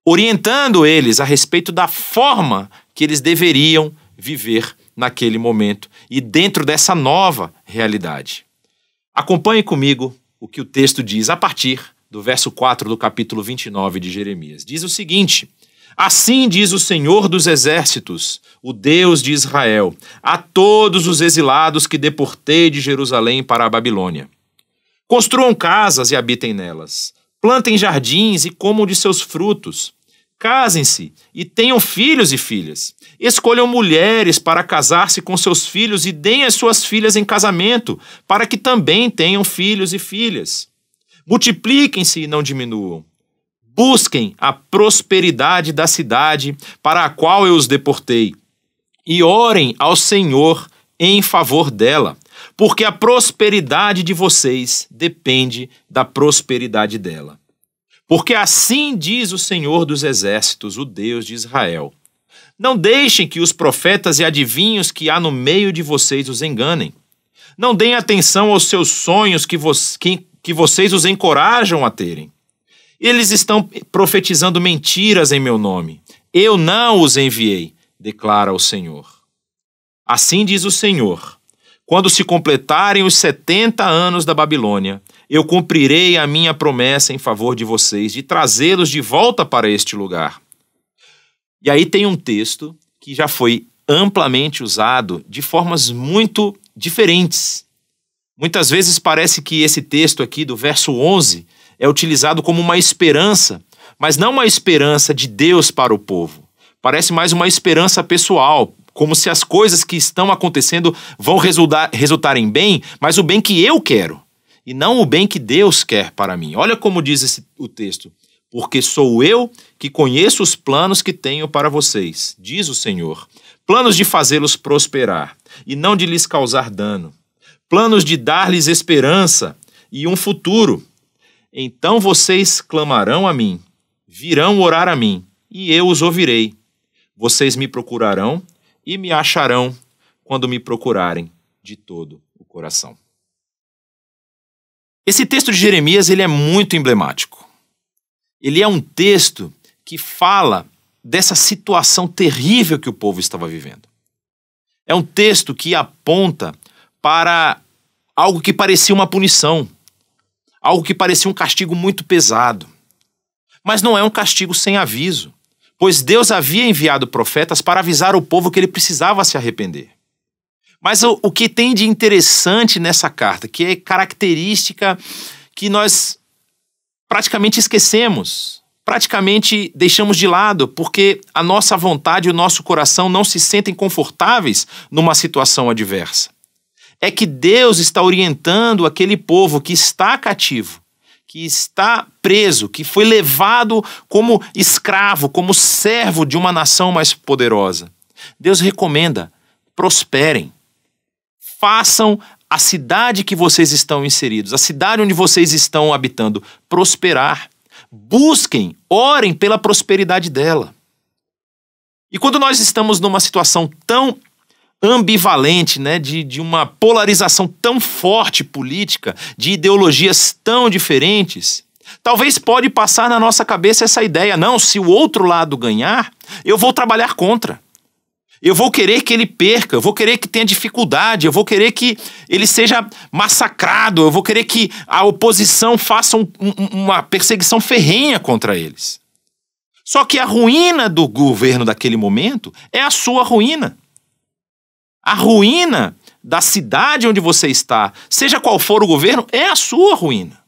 orientando eles a respeito da forma que eles deveriam viver naquele momento e dentro dessa nova realidade. Acompanhe comigo o que o texto diz a partir do verso 4 do capítulo 29 de Jeremias. Diz o seguinte: assim diz o Senhor dos Exércitos, o Deus de Israel, a todos os exilados que deportei de Jerusalém para a Babilônia. Construam casas e habitem nelas, plantem jardins e comam de seus frutos, casem-se e tenham filhos e filhas, escolham mulheres para casar-se com seus filhos e deem as suas filhas em casamento, para que também tenham filhos e filhas. Multipliquem-se e não diminuam. Busquem a prosperidade da cidade para a qual eu os deportei e orem ao Senhor em favor dela, porque a prosperidade de vocês depende da prosperidade dela. Porque assim diz o Senhor dos Exércitos, o Deus de Israel: não deixem que os profetas e adivinhos que há no meio de vocês os enganem. Não deem atenção aos seus sonhos que vocês os encorajam a terem. Eles estão profetizando mentiras em meu nome. Eu não os enviei, declara o Senhor. Assim diz o Senhor: quando se completarem os 70 anos da Babilônia, eu cumprirei a minha promessa em favor de vocês, de trazê-los de volta para este lugar. E aí tem um texto que já foi amplamente usado de formas muito diferentes. Muitas vezes parece que esse texto aqui do verso 11 é utilizado como uma esperança, mas não uma esperança de Deus para o povo. Parece mais uma esperança pessoal, como se as coisas que estão acontecendo vão resultar em bem, mas o bem que eu quero, e não o bem que Deus quer para mim. Olha como diz o texto: porque sou eu que conheço os planos que tenho para vocês, diz o Senhor, planos de fazê-los prosperar e não de lhes causar dano, planos de dar-lhes esperança e um futuro. Então vocês clamarão a mim, virão orar a mim, e eu os ouvirei. Vocês me procurarão e me acharão quando me procurarem de todo o coração. Esse texto de Jeremias, ele é muito emblemático. Ele é um texto que fala dessa situação terrível que o povo estava vivendo. É um texto que aponta para algo que parecia uma punição, algo que parecia um castigo muito pesado. Mas não é um castigo sem aviso, pois Deus havia enviado profetas para avisar o povo que ele precisava se arrepender. Mas o que tem de interessante nessa carta, que é característica que nós praticamente esquecemos, praticamente deixamos de lado, porque a nossa vontade e o nosso coração não se sentem confortáveis numa situação adversa. É que Deus está orientando aquele povo que está cativo, que está preso, que foi levado como escravo, como servo de uma nação mais poderosa. Deus recomenda: prosperem, façam a cidade que vocês estão inseridos, a cidade onde vocês estão habitando, prosperar. Busquem, orem pela prosperidade dela. E quando nós estamos numa situação tão ambivalente, né, de uma polarização tão forte política, de ideologias tão diferentes, talvez pode passar na nossa cabeça essa ideia: não, se o outro lado ganhar, eu vou trabalhar contra. Eu vou querer que ele perca, eu vou querer que tenha dificuldade, eu vou querer que ele seja massacrado, eu vou querer que a oposição faça uma perseguição ferrenha contra eles. Só que a ruína do governo daquele momento é a sua ruína. A ruína da cidade onde você está, seja qual for o governo, é a sua ruína.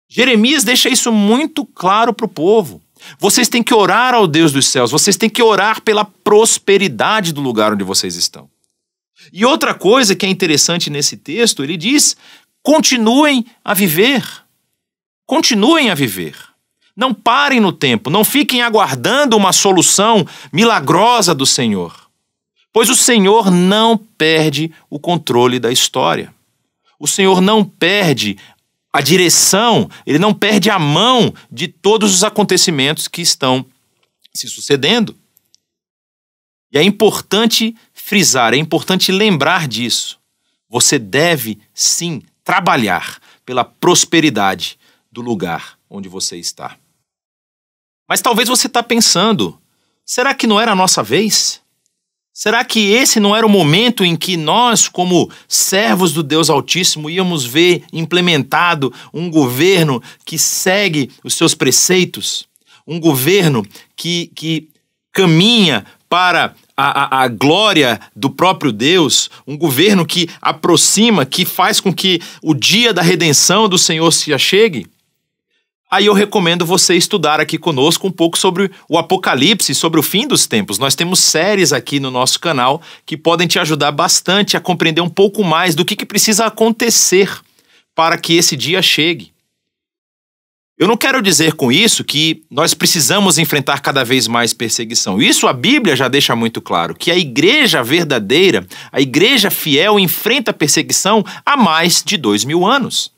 Jeremias deixa isso muito claro para o povo. Vocês têm que orar ao Deus dos céus, vocês têm que orar pela prosperidade do lugar onde vocês estão. E outra coisa que é interessante nesse texto, ele diz: continuem a viver. Continuem a viver. Não parem no tempo, não fiquem aguardando uma solução milagrosa do Senhor. Pois o Senhor não perde o controle da história. O Senhor não perde a direção, Ele não perde a mão de todos os acontecimentos que estão se sucedendo. E é importante frisar, é importante lembrar disso. Você deve, sim, trabalhar pela prosperidade do lugar onde você está. Mas talvez você está pensando, será que não era a nossa vez? Será que esse não era o momento em que nós, como servos do Deus Altíssimo, íamos ver implementado um governo que segue os seus preceitos? Um governo que caminha para a glória do próprio Deus, um governo que aproxima, que faz com que o dia da redenção do Senhor se achegue? Aí eu recomendo você estudar aqui conosco um pouco sobre o Apocalipse, sobre o fim dos tempos. Nós temos séries aqui no nosso canal que podem te ajudar bastante a compreender um pouco mais do que precisa acontecer para que esse dia chegue. Eu não quero dizer com isso que nós precisamos enfrentar cada vez mais perseguição. Isso a Bíblia já deixa muito claro, que a igreja verdadeira, a igreja fiel, enfrenta perseguição há mais de 2000 anos.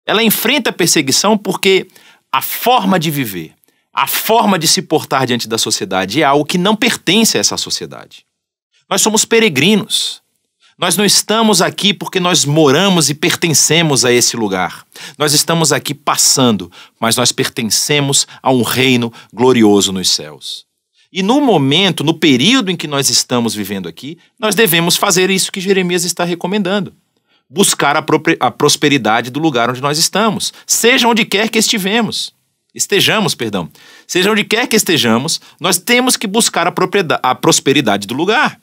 Ela enfrenta perseguição porque a forma de viver, a forma de se portar diante da sociedade é algo que não pertence a essa sociedade. Nós somos peregrinos. Nós não estamos aqui porque nós moramos e pertencemos a esse lugar. Nós estamos aqui passando, mas nós pertencemos a um reino glorioso nos céus. E no momento, no período em que nós estamos vivendo aqui, nós devemos fazer isso que Jeremias está recomendando. Buscar a prosperidade do lugar onde nós estamos, seja onde quer que estejamos. Seja onde quer que estejamos, nós temos que buscar a prosperidade do lugar.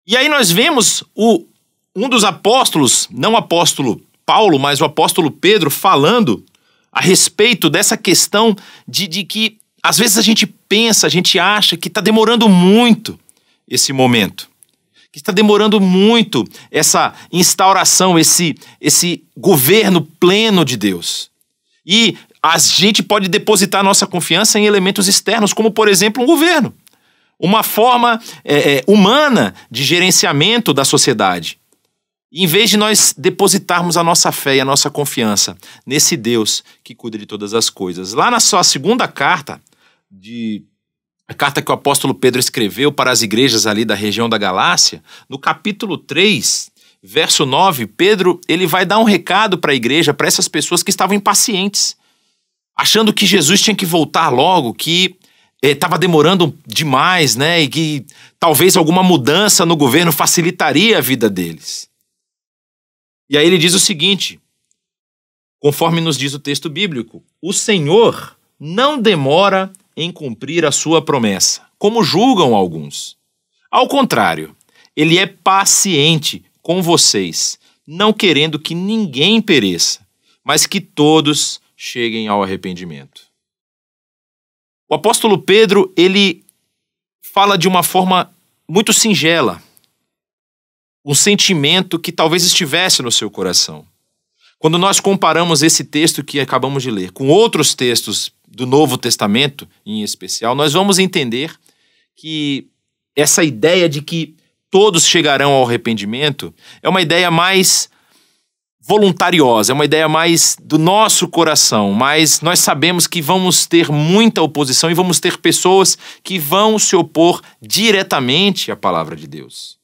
E aí nós vemos um dos apóstolos, não o apóstolo Paulo, mas o apóstolo Pedro, falando a respeito dessa questão de que às vezes a gente pensa, a gente acha que está demorando muito esse momento. Que está demorando muito essa instauração, esse governo pleno de Deus. E a gente pode depositar nossa confiança em elementos externos, como, por exemplo, um governo. Uma forma humana de gerenciamento da sociedade. E, em vez de nós depositarmos a nossa fé e a nossa confiança nesse Deus que cuida de todas as coisas. Lá na sua segunda carta, a carta que o apóstolo Pedro escreveu para as igrejas ali da região da Galácia, no capítulo 3, verso 9, Pedro ele vai dar um recado para a igreja, para essas pessoas que estavam impacientes, achando que Jesus tinha que voltar logo, que estava demorando demais, né? E que talvez alguma mudança no governo facilitaria a vida deles. E aí ele diz o seguinte, conforme nos diz o texto bíblico: o Senhor não demora em cumprir a sua promessa, como julgam alguns. Ao contrário, ele é paciente com vocês, não querendo que ninguém pereça, mas que todos cheguem ao arrependimento. O apóstolo Pedro, ele fala de uma forma muito singela, um sentimento que talvez estivesse no seu coração. Quando nós comparamos esse texto que acabamos de ler com outros textos do Novo Testamento, em especial, nós vamos entender que essa ideia de que todos chegarão ao arrependimento é uma ideia mais voluntariosa, é uma ideia mais do nosso coração, mas nós sabemos que vamos ter muita oposição e vamos ter pessoas que vão se opor diretamente à palavra de Deus.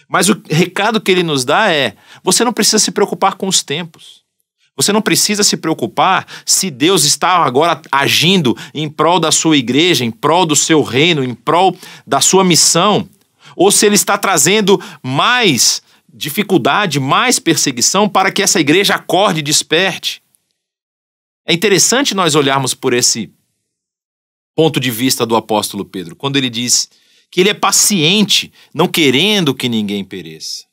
Mas o recado que ele nos dá é: você não precisa se preocupar com os tempos. Você não precisa se preocupar se Deus está agora agindo em prol da sua igreja, em prol do seu reino, em prol da sua missão, ou se ele está trazendo mais dificuldade, mais perseguição para que essa igreja acorde e desperte. É interessante nós olharmos por esse ponto de vista do apóstolo Pedro, quando ele diz que ele é paciente, não querendo que ninguém pereça.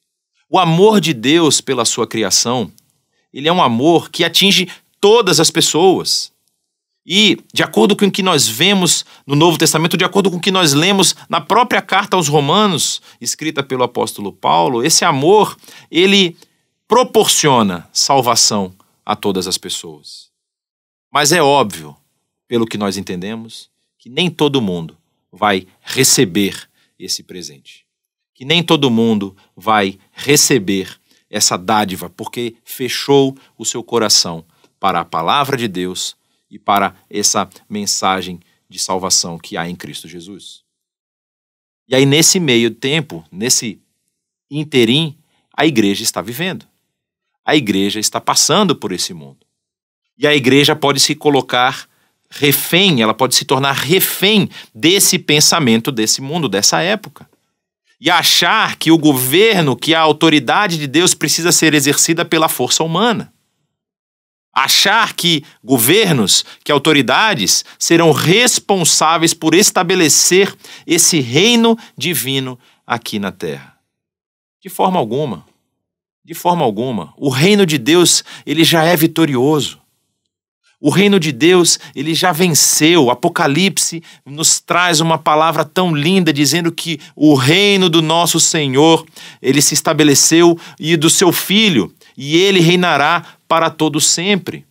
O amor de Deus pela sua criação, ele é um amor que atinge todas as pessoas. E, de acordo com o que nós vemos no Novo Testamento, de acordo com o que nós lemos na própria carta aos Romanos, escrita pelo apóstolo Paulo, esse amor, ele proporciona salvação a todas as pessoas. Mas é óbvio, pelo que nós entendemos, que nem todo mundo vai receber esse presente. Que nem todo mundo vai receber essa dádiva, porque fechou o seu coração para a palavra de Deus e para essa mensagem de salvação que há em Cristo Jesus. E aí, nesse meio tempo, nesse interim, a igreja está vivendo. A igreja está passando por esse mundo. E a igreja pode se colocar refém, ela pode se tornar refém desse pensamento, desse mundo, dessa época. E achar que o governo, que a autoridade de Deus precisa ser exercida pela força humana. Achar que governos, que autoridades serão responsáveis por estabelecer esse reino divino aqui na terra. De forma alguma. De forma alguma. O reino de Deus, ele já é vitorioso. O reino de Deus, ele já venceu. O Apocalipse nos traz uma palavra tão linda, dizendo que o reino do nosso Senhor, ele se estabeleceu e do seu Filho, e ele reinará para todo sempre.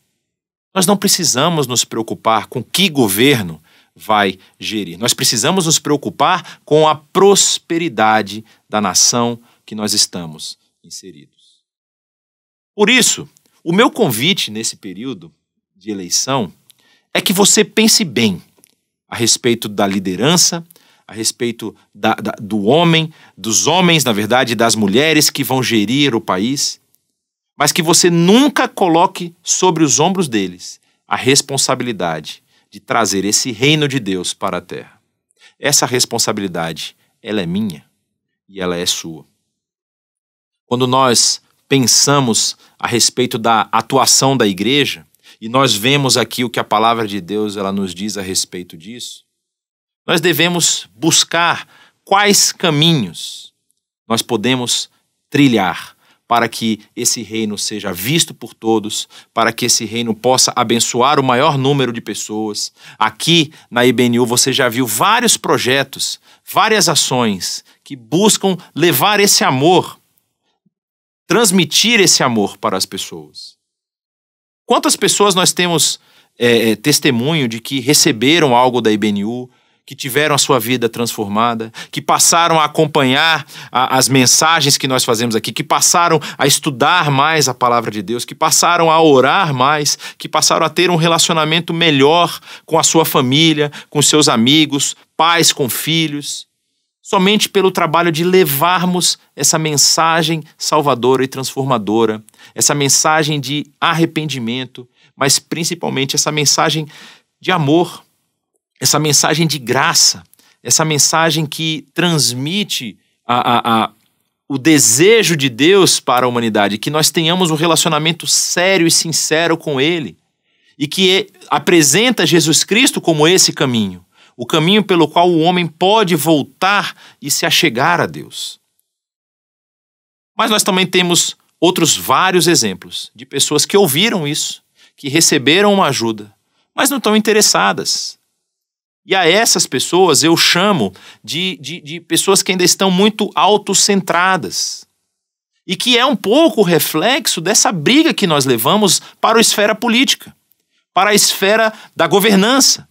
Nós não precisamos nos preocupar com que governo vai gerir. Nós precisamos nos preocupar com a prosperidade da nação que nós estamos inseridos. Por isso, o meu convite nesse período de eleição é que você pense bem a respeito da liderança, a respeito do homem, dos homens, na verdade, das mulheres que vão gerir o país, mas que você nunca coloque sobre os ombros deles a responsabilidade de trazer esse reino de Deus para a terra. Essa responsabilidade, ela é minha e ela é sua. Quando nós pensamos a respeito da atuação da igreja, e nós vemos aqui o que a palavra de Deus ela nos diz a respeito disso, nós devemos buscar quais caminhos nós podemos trilhar para que esse reino seja visto por todos, para que esse reino possa abençoar o maior número de pessoas. Aqui na IBNU você já viu vários projetos, várias ações que buscam levar esse amor, transmitir esse amor para as pessoas. Quantas pessoas nós temos testemunho de que receberam algo da IBNU, que tiveram a sua vida transformada, que passaram a acompanhar as mensagens que nós fazemos aqui, que passaram a estudar mais a palavra de Deus, que passaram a orar mais, que passaram a ter um relacionamento melhor com a sua família, com seus amigos, pais com filhos, somente pelo trabalho de levarmos essa mensagem salvadora e transformadora, essa mensagem de arrependimento, mas principalmente essa mensagem de amor, essa mensagem de graça, essa mensagem que transmite o desejo de Deus para a humanidade, que nós tenhamos um relacionamento sério e sincero com Ele, e que apresenta Jesus Cristo como esse caminho, o caminho pelo qual o homem pode voltar e se achegar a Deus. Mas nós também temos outros vários exemplos de pessoas que ouviram isso, que receberam uma ajuda, mas não estão interessadas. E a essas pessoas eu chamo de pessoas que ainda estão muito autocentradas. E que é um pouco o reflexo dessa briga que nós levamos para a esfera política, para a esfera da governança.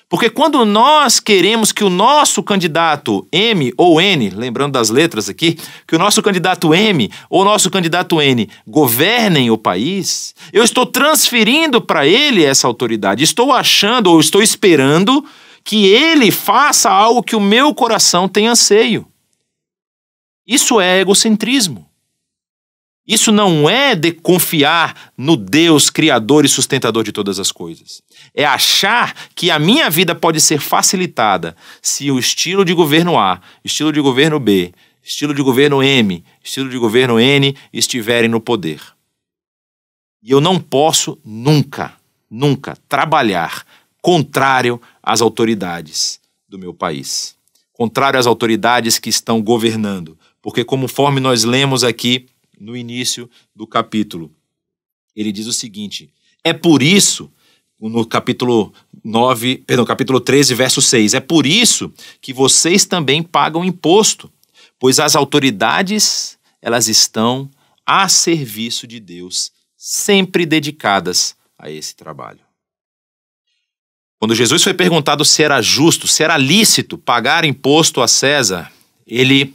Porque quando nós queremos que o nosso candidato M ou N, lembrando das letras aqui, que o nosso candidato M ou o nosso candidato N governem o país, eu estou transferindo para ele essa autoridade. Estou achando ou estou esperando que ele faça algo que o meu coração tem anseio. Isso é egocentrismo. Isso não é de confiar no Deus criador e sustentador de todas as coisas. É achar que a minha vida pode ser facilitada se o estilo de governo A, estilo de governo B, estilo de governo M, estilo de governo N estiverem no poder. E eu não posso nunca trabalhar contrário às autoridades do meu país, contrário às autoridades que estão governando, porque conforme nós lemos aqui no início do capítulo, ele diz o seguinte: é por isso, no capítulo 13, verso 6. É por isso que vocês também pagam imposto, pois as autoridades, elas estão a serviço de Deus, sempre dedicadas a esse trabalho. Quando Jesus foi perguntado se era justo, se era lícito pagar imposto a César, ele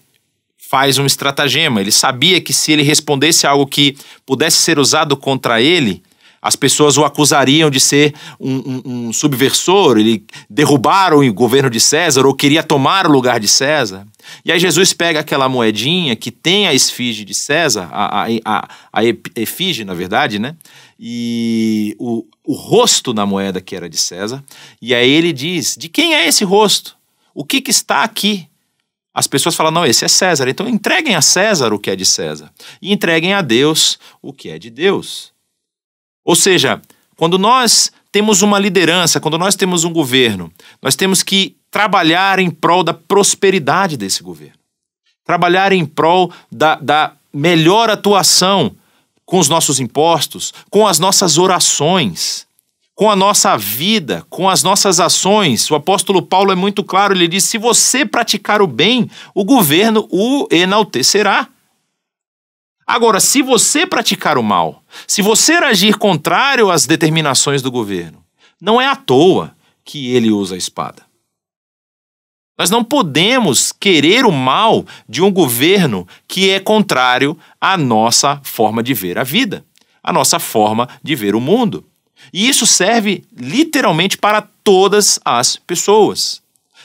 faz um estratagema. Ele sabia que se ele respondesse algo que pudesse ser usado contra ele, as pessoas o acusariam de ser um subversor, ele derrubar o governo de César ou queria tomar o lugar de César. E aí Jesus pega aquela moedinha que tem a esfinge de César, a efígie, na verdade, né? E o rosto na moeda que era de César. E aí ele diz, de quem é esse rosto? O que está aqui? As pessoas falam, não, esse é César. Então entreguem a César o que é de César. E entreguem a Deus o que é de Deus. Ou seja, quando nós temos uma liderança, quando nós temos um governo, nós temos que trabalhar em prol da prosperidade desse governo. Trabalhar em prol da melhor atuação com os nossos impostos, com as nossas orações, com a nossa vida, com as nossas ações. O apóstolo Paulo é muito claro, ele diz, se você praticar o bem, o governo o enaltecerá. Agora, se você praticar o mal, se você agir contrário às determinações do governo, não é à toa que ele usa a espada. Nós não podemos querer o mal de um governo que é contrário à nossa forma de ver a vida, à nossa forma de ver o mundo. E isso serve literalmente para todas as pessoas.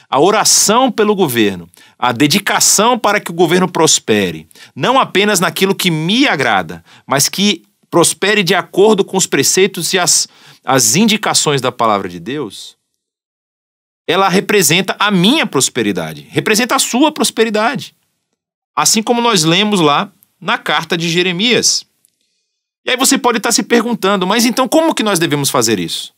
A oração pelo governo, a dedicação para que o governo prospere, não apenas naquilo que me agrada, mas que prospere de acordo com os preceitos e as indicações da palavra de Deus, ela representa a minha prosperidade, representa a sua prosperidade. Assim como nós lemos lá na carta de Jeremias. E aí você pode estar se perguntando, mas então como que nós devemos fazer isso?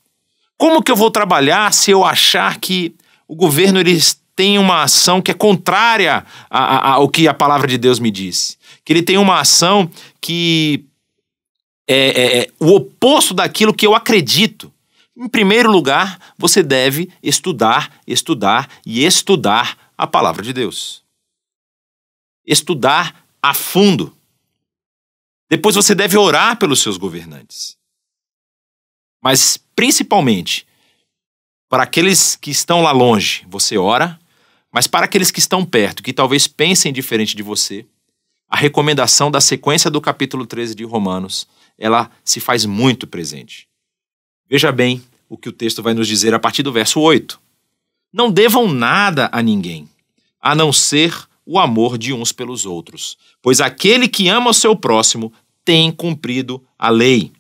Como que eu vou trabalhar se eu achar que o governo eles tem uma ação que é contrária ao que a palavra de Deus me diz? Que ele tem uma ação que é o oposto daquilo que eu acredito. Em primeiro lugar, você deve estudar e estudar a palavra de Deus. Estudar a fundo. Depois você deve orar pelos seus governantes. Mas, principalmente, para aqueles que estão lá longe, você ora, mas para aqueles que estão perto, que talvez pensem diferente de você, a recomendação da sequência do capítulo 13 de Romanos, ela se faz muito presente. Veja bem o que o texto vai nos dizer a partir do verso 8. Não devam nada a ninguém, a não ser o amor de uns pelos outros, pois aquele que ama o seu próximo tem cumprido a lei.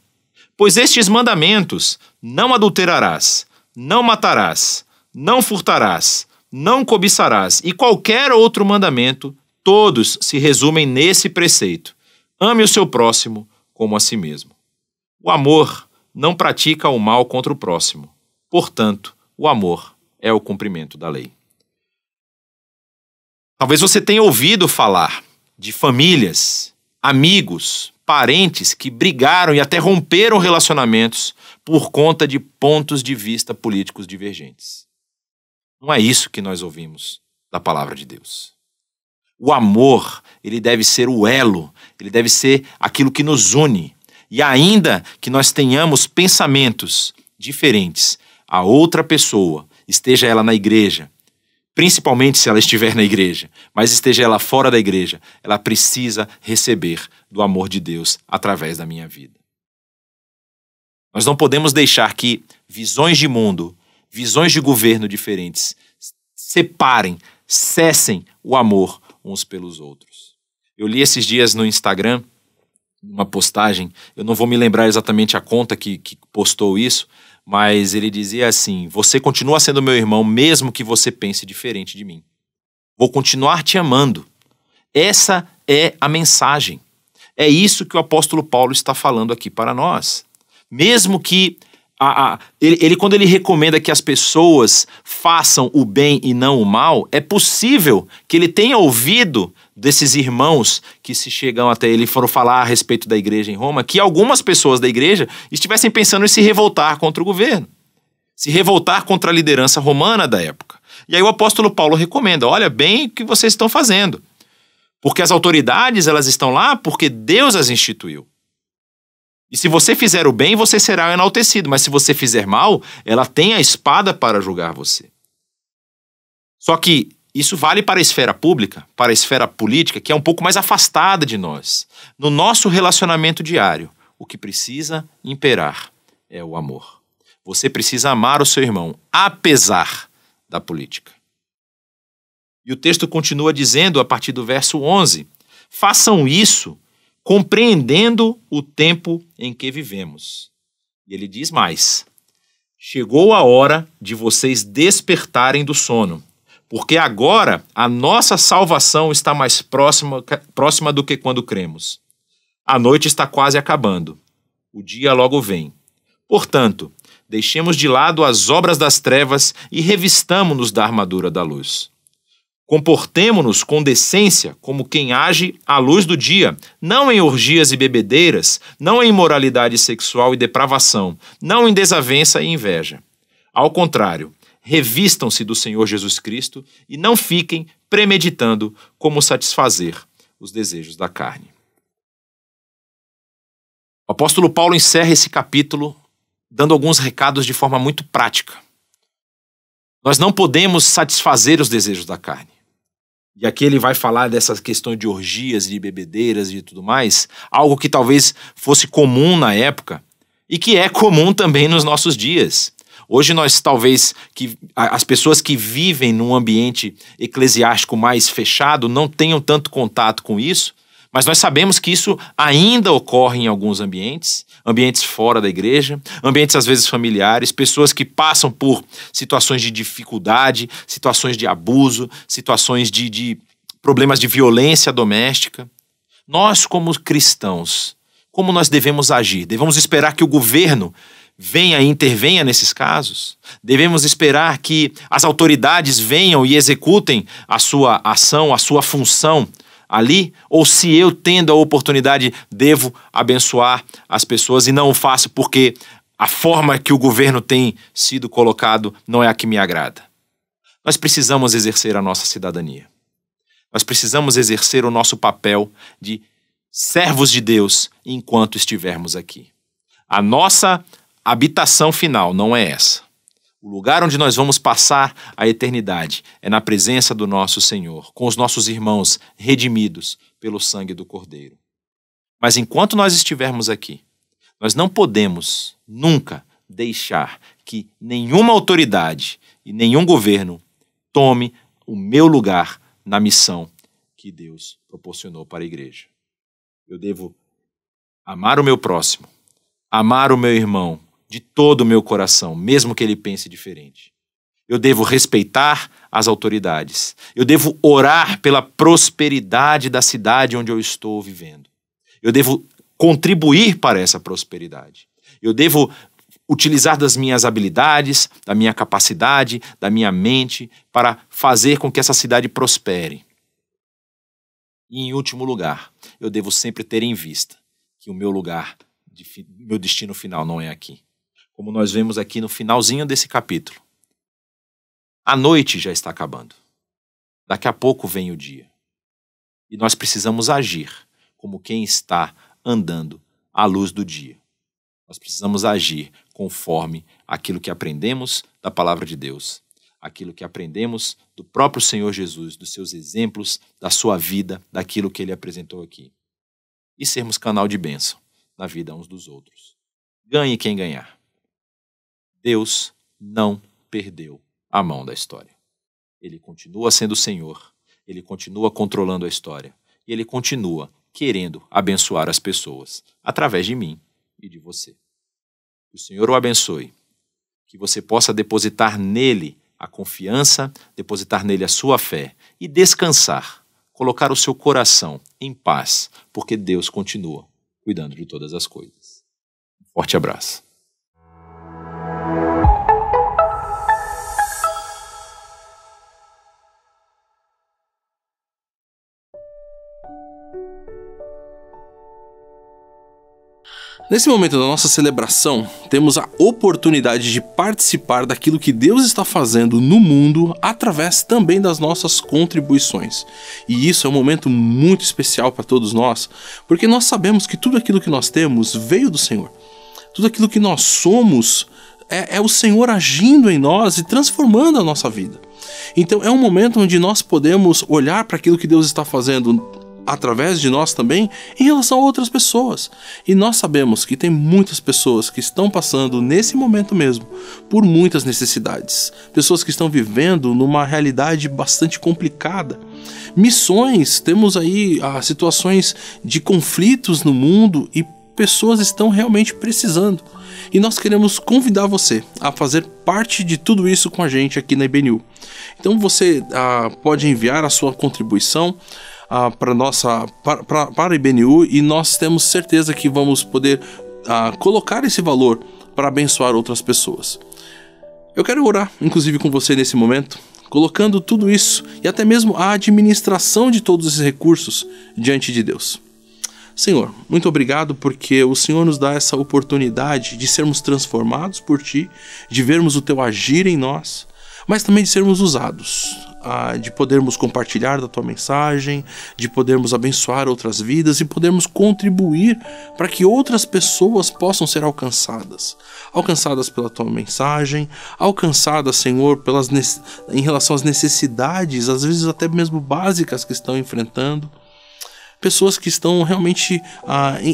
Pois estes mandamentos, não adulterarás, não matarás, não furtarás, não cobiçarás, e qualquer outro mandamento, todos se resumem nesse preceito: ame o seu próximo como a si mesmo. O amor não pratica o mal contra o próximo. Portanto, o amor é o cumprimento da lei. Talvez você tenha ouvido falar de famílias, amigos, parentes que brigaram e até romperam relacionamentos por conta de pontos de vista políticos divergentes. Não é isso que nós ouvimos da palavra de Deus. O amor, ele deve ser o elo, ele deve ser aquilo que nos une. E ainda que nós tenhamos pensamentos diferentes, a outra pessoa, esteja ela na igreja, principalmente se ela estiver na igreja, mas esteja ela fora da igreja, ela precisa receber do amor de Deus através da minha vida. Nós não podemos deixar que visões de mundo, visões de governo diferentes separem, cessem o amor uns pelos outros. Eu li esses dias no Instagram uma postagem, eu não vou me lembrar exatamente a conta que postou isso, mas ele dizia assim: você continua sendo meu irmão mesmo que você pense diferente de mim. Vou continuar te amando. Essa é a mensagem. É isso que o apóstolo Paulo está falando aqui para nós. Mesmo que quando ele recomenda que as pessoas façam o bem e não o mal, é possível que ele tenha ouvido desses irmãos que se chegam até ele e foram falar a respeito da igreja em Roma, que algumas pessoas da igreja estivessem pensando em se revoltar contra o governo. se revoltar contra a liderança romana da época. E aí o apóstolo Paulo recomenda, olha bem o que vocês estão fazendo. Porque as autoridades, elas estão lá porque Deus as instituiu. E se você fizer o bem, você será enaltecido. Mas se você fizer mal, ela tem a espada para julgar você. Só que isso vale para a esfera pública, para a esfera política, que é um pouco mais afastada de nós. No nosso relacionamento diário, o que precisa imperar é o amor. Você precisa amar o seu irmão, apesar da política. E o texto continua dizendo, a partir do verso 11, façam isso compreendendo o tempo em que vivemos. E ele diz mais, chegou a hora de vocês despertarem do sono, porque agora a nossa salvação está mais próxima do que quando cremos. A noite está quase acabando, o dia logo vem. Portanto, deixemos de lado as obras das trevas e revistamo-nos da armadura da luz. Comportemo-nos com decência como quem age à luz do dia, não em orgias e bebedeiras, não em imoralidade sexual e depravação, não em desavença e inveja. Ao contrário, revistam-se do Senhor Jesus Cristo e não fiquem premeditando como satisfazer os desejos da carne. O apóstolo Paulo encerra esse capítulo dando alguns recados de forma muito prática. Nós não podemos satisfazer os desejos da carne. E aqui ele vai falar dessa questão de orgias, de bebedeiras e tudo mais, algo que talvez fosse comum na época e que é comum também nos nossos dias. Hoje nós talvez, as pessoas que vivem num ambiente eclesiástico mais fechado não tenham tanto contato com isso, mas nós sabemos que isso ainda ocorre em alguns ambientes, ambientes fora da igreja, ambientes às vezes familiares, pessoas que passam por situações de dificuldade, situações de abuso, situações de problemas de violência doméstica. Nós, como cristãos, como nós devemos agir? Devemos esperar que o governo venha e intervenha nesses casos? Devemos esperar que as autoridades venham e executem a sua ação, a sua função ali? Ou se eu, tendo a oportunidade, devo abençoar as pessoas e não o faço porque a forma que o governo tem sido colocado não é a que me agrada? Nós precisamos exercer a nossa cidadania. Nós precisamos exercer o nosso papel de servos de Deus enquanto estivermos aqui. A nossa habitação final não é essa. O lugar onde nós vamos passar a eternidade é na presença do nosso Senhor, com os nossos irmãos redimidos pelo sangue do Cordeiro. Mas enquanto nós estivermos aqui, nós não podemos nunca deixar que nenhuma autoridade e nenhum governo tome o meu lugar na missão que Deus proporcionou para a igreja. Eu devo amar o meu próximo, amar o meu irmão de todo o meu coração, mesmo que ele pense diferente. Eu devo respeitar as autoridades. Eu devo orar pela prosperidade da cidade onde eu estou vivendo. Eu devo contribuir para essa prosperidade. Eu devo utilizar das minhas habilidades, da minha capacidade, da minha mente, para fazer com que essa cidade prospere. E, em último lugar, eu devo sempre ter em vista que o meu lugar, meu destino final não é aqui. Como nós vemos aqui no finalzinho desse capítulo. A noite já está acabando. Daqui a pouco vem o dia. E nós precisamos agir como quem está andando à luz do dia. Nós precisamos agir conforme aquilo que aprendemos da palavra de Deus, aquilo que aprendemos do próprio Senhor Jesus, dos seus exemplos, da sua vida, daquilo que ele apresentou aqui. E sermos canal de bênção na vida uns dos outros. Ganhe quem ganhar. Deus não perdeu a mão da história. Ele continua sendo o Senhor, ele continua controlando a história e ele continua querendo abençoar as pessoas através de mim e de você. Que o Senhor o abençoe, que você possa depositar nele a confiança, depositar nele a sua fé e descansar, colocar o seu coração em paz, porque Deus continua cuidando de todas as coisas. Um forte abraço. Nesse momento da nossa celebração, temos a oportunidade de participar daquilo que Deus está fazendo no mundo através também das nossas contribuições. E isso é um momento muito especial para todos nós, porque nós sabemos que tudo aquilo que nós temos veio do Senhor. Tudo aquilo que nós somos é o Senhor agindo em nós e transformando a nossa vida. Então é um momento onde nós podemos olhar para aquilo que Deus está fazendo através de nós também em relação a outras pessoas. E nós sabemos que tem muitas pessoas que estão passando nesse momento mesmo por muitas necessidades. Pessoas que estão vivendo numa realidade bastante complicada. Missões, temos aí situações de conflitos no mundo e pessoas estão realmente precisando. E nós queremos convidar você a fazer parte de tudo isso com a gente aqui na IBNU. Então você pode enviar a sua contribuição para a IBNU e nós temos certeza que vamos poder colocar esse valor para abençoar outras pessoas. Eu quero orar, inclusive, com você nesse momento, colocando tudo isso e até mesmo a administração de todos esses recursos diante de Deus. Senhor, muito obrigado porque o Senhor nos dá essa oportunidade de sermos transformados por Ti, de vermos o Teu agir em nós, mas também de sermos usados, de podermos compartilhar da Tua mensagem, de podermos abençoar outras vidas e podermos contribuir para que outras pessoas possam ser alcançadas pela Tua mensagem, alcançadas, Senhor, em relação às necessidades, às vezes até mesmo básicas que estão enfrentando. Pessoas que estão realmente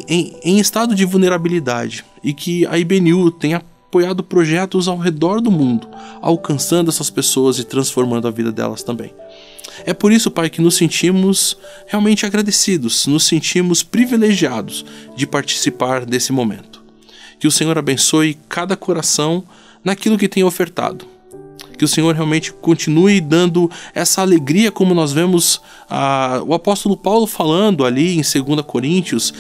em estado de vulnerabilidade e que a IBNU tem apoiado projetos ao redor do mundo, alcançando essas pessoas e transformando a vida delas também. É por isso, Pai, que nos sentimos realmente agradecidos, nos sentimos privilegiados de participar desse momento. Que o Senhor abençoe cada coração naquilo que tem ofertado. Que o Senhor realmente continue dando essa alegria, como nós vemos o apóstolo Paulo falando ali em 2 Coríntios,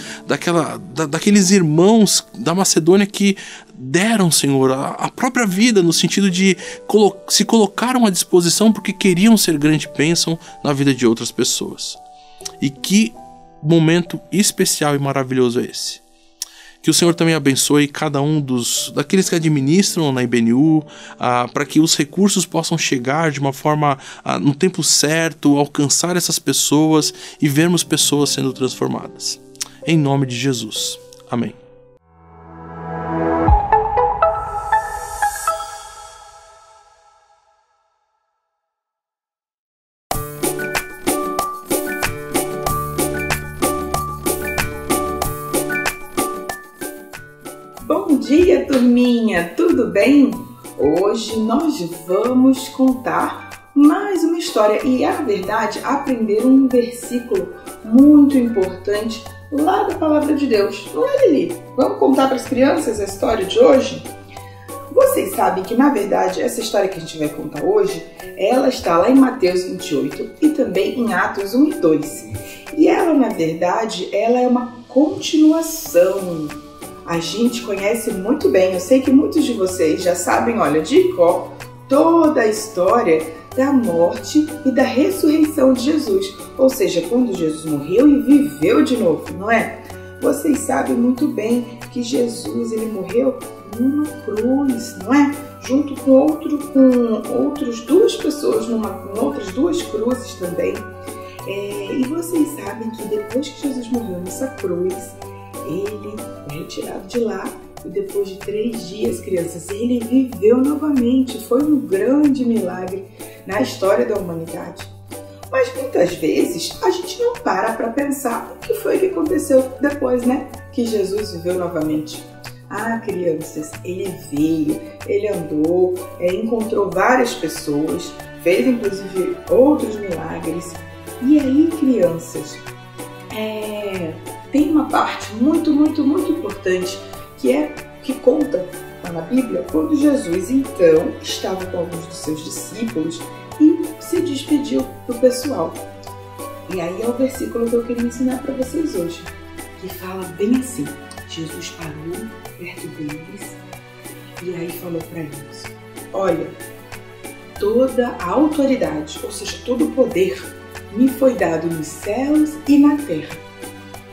daqueles irmãos da Macedônia que deram, Senhor, a própria vida, no sentido de se colocaram à disposição porque queriam ser grande bênção na vida de outras pessoas. E que momento especial e maravilhoso é esse. Que o Senhor também abençoe cada um daqueles que administram na IBNU, para que os recursos possam chegar de uma forma, no tempo certo, alcançar essas pessoas e vermos pessoas sendo transformadas. Em nome de Jesus. Amém. Bom dia, turminha! Tudo bem? Hoje nós vamos contar mais uma história e, na verdade, aprender um versículo muito importante lá da Palavra de Deus. Não é, Lili? Vamos contar para as crianças a história de hoje? Vocês sabem que, na verdade, essa história que a gente vai contar hoje, ela está lá em Mateus 28 e também em Atos 1 e 2. E ela, na verdade, ela é uma continuação. A gente conhece muito bem, eu sei que muitos de vocês já sabem, olha, de cor, toda a história da morte e da ressurreição de Jesus. Ou seja, quando Jesus morreu e viveu de novo, não é? Vocês sabem muito bem que Jesus, ele morreu numa cruz, não é? Junto com outras duas pessoas, em outras duas cruzes também. E vocês sabem que depois que Jesus morreu nessa cruz, ele foi retirado de lá e depois de 3 dias, crianças, ele viveu novamente. Foi um grande milagre na história da humanidade. Mas muitas vezes a gente não para pensar o que foi que aconteceu depois, né? Que Jesus viveu novamente. Crianças, ele veio, ele andou, encontrou várias pessoas, fez inclusive outros milagres. E aí, crianças, tem uma parte muito importante que conta lá na Bíblia quando Jesus então estava com alguns dos seus discípulos e se despediu do pessoal. E aí é o versículo que eu queria ensinar para vocês hoje, que fala bem assim: Jesus parou perto deles e aí falou para eles: olha, toda a autoridade, ou seja, todo o poder me foi dado nos céus e na terra.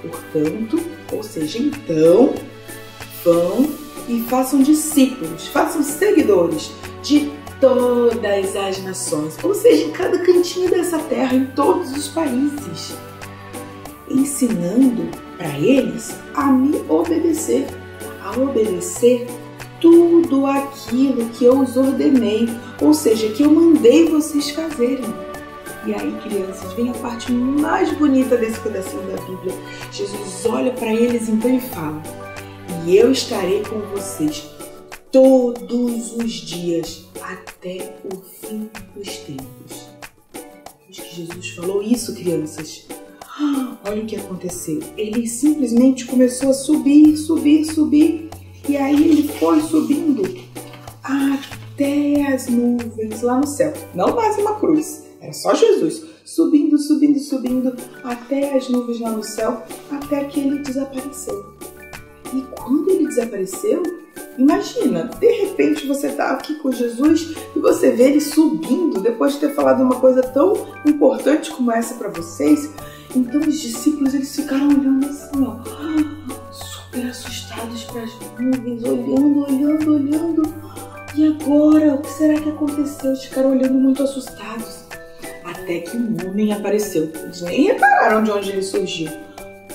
Portanto, ou seja, então, vão e façam discípulos, façam seguidores de todas as nações, ou seja, em cada cantinho dessa terra, em todos os países, ensinando para eles a me obedecer, a obedecer tudo aquilo que eu os ordenei, ou seja, que eu mandei vocês fazerem. E aí, crianças, vem a parte mais bonita desse pedacinho da Bíblia. Jesus olha para eles então e fala: e eu estarei com vocês todos os dias até o fim dos tempos. Depois que Jesus falou isso, crianças, olha o que aconteceu. Ele simplesmente começou a subir, subir, subir. E aí ele foi subindo até as nuvens lá no céu. Não mais uma cruz, era só Jesus. Subindo, subindo, subindo até as nuvens lá no céu, até que ele desapareceu. E quando ele desapareceu, imagina, de repente você está aqui com Jesus e você vê ele subindo depois de ter falado uma coisa tão importante como essa para vocês. Então os discípulos, eles ficaram olhando assim, ó, super assustados para as nuvens, olhando. E agora, o que será que aconteceu? Eles ficaram olhando muito assustados. Até que um homem apareceu. Eles nem repararam de onde ele surgiu.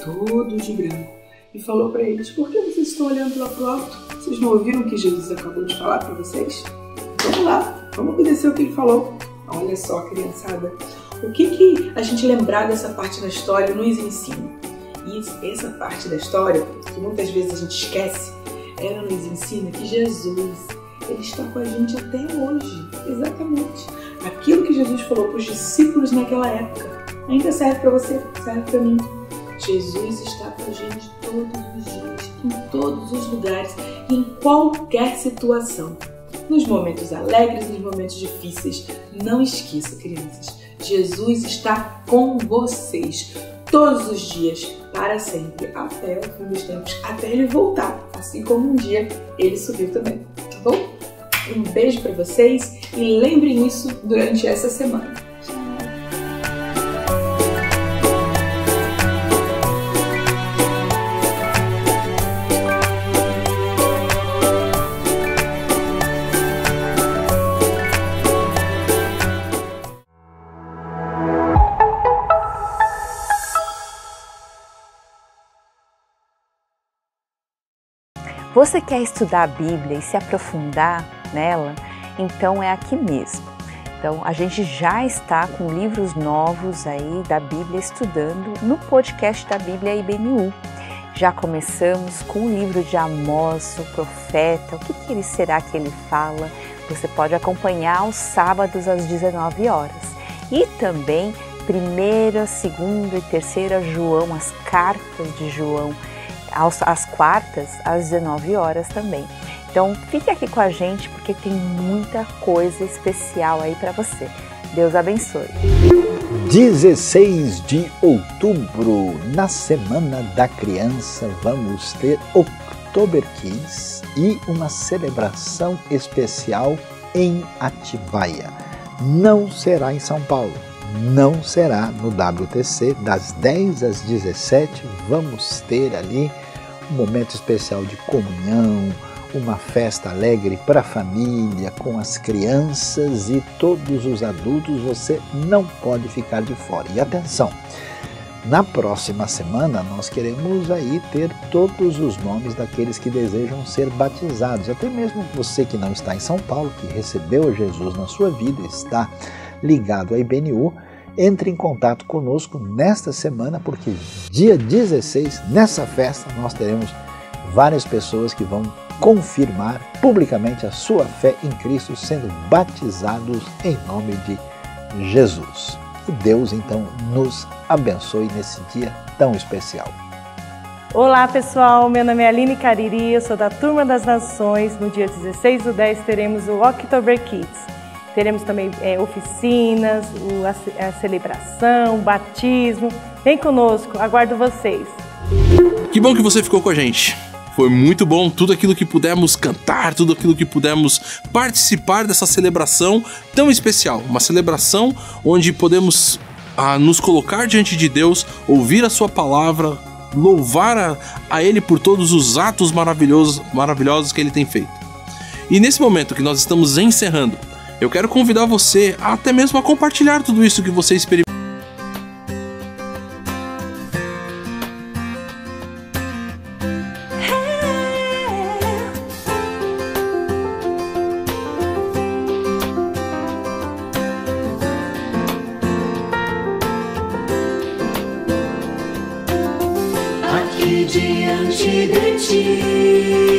Todo de branco. E falou para eles: por que vocês estão olhando lá pro alto? Vocês não ouviram o que Jesus acabou de falar para vocês? Vamos lá, vamos obedecer o que ele falou. Olha só, criançada. O que a gente lembrar dessa parte da história nos ensina? E essa parte da história, que muitas vezes a gente esquece, ela nos ensina que Jesus, ele está com a gente até hoje. Exatamente. Aquilo que Jesus falou para os discípulos naquela época ainda serve para você, serve para mim. Jesus está com a gente todos os dias, em todos os lugares, em qualquer situação. Nos momentos alegres, nos momentos difíceis. Não esqueça, crianças, Jesus está com vocês todos os dias, para sempre, até o fim dos tempos, até ele voltar, assim como um dia ele subiu também, tá bom? Um beijo para vocês e lembrem isso durante essa semana. Você quer estudar a Bíblia e se aprofundar nela? Então é aqui mesmo. Então a gente já está com livros novos aí da Bíblia estudando no podcast da Bíblia IBNU. Já começamos com o livro de Amós, o profeta. O que ele será que ele fala? Você pode acompanhar aos sábados às 19 horas. E também 1ª, 2ª e 3ª João, as cartas de João, às quartas, às 19 horas também. Então, fique aqui com a gente porque tem muita coisa especial aí para você. Deus abençoe. 16 de outubro, na Semana da Criança, vamos ter Oktober Kids e uma celebração especial em Atibaia. Não será em São Paulo, não será no WTC, das 10 às 17, vamos ter ali um momento especial de comunhão, uma festa alegre para a família, com as crianças e todos os adultos, você não pode ficar de fora. E atenção, na próxima semana nós queremos aí ter todos os nomes daqueles que desejam ser batizados, até mesmo você que não está em São Paulo, que recebeu Jesus na sua vida, está ligado à IBNU, entre em contato conosco nesta semana, porque dia 16, nessa festa, nós teremos várias pessoas que vão confirmar publicamente a sua fé em Cristo, sendo batizados em nome de Jesus. Que Deus, então, nos abençoe nesse dia tão especial. Olá, pessoal. Meu nome é Aline Cariri, eu sou da Turma das Nações. No dia 16/10 teremos o Oktober Kids. Teremos também oficinas, a celebração, o batismo. Vem conosco, aguardo vocês. Que bom que você ficou com a gente. Foi muito bom tudo aquilo que pudemos cantar, tudo aquilo que pudemos participar dessa celebração tão especial. Uma celebração onde podemos nos colocar diante de Deus, ouvir a sua palavra, louvar a Ele por todos os atos maravilhosos que Ele tem feito. E nesse momento que nós estamos encerrando, eu quero convidar você até mesmo a compartilhar tudo isso que você experimentou. Aqui diante de ti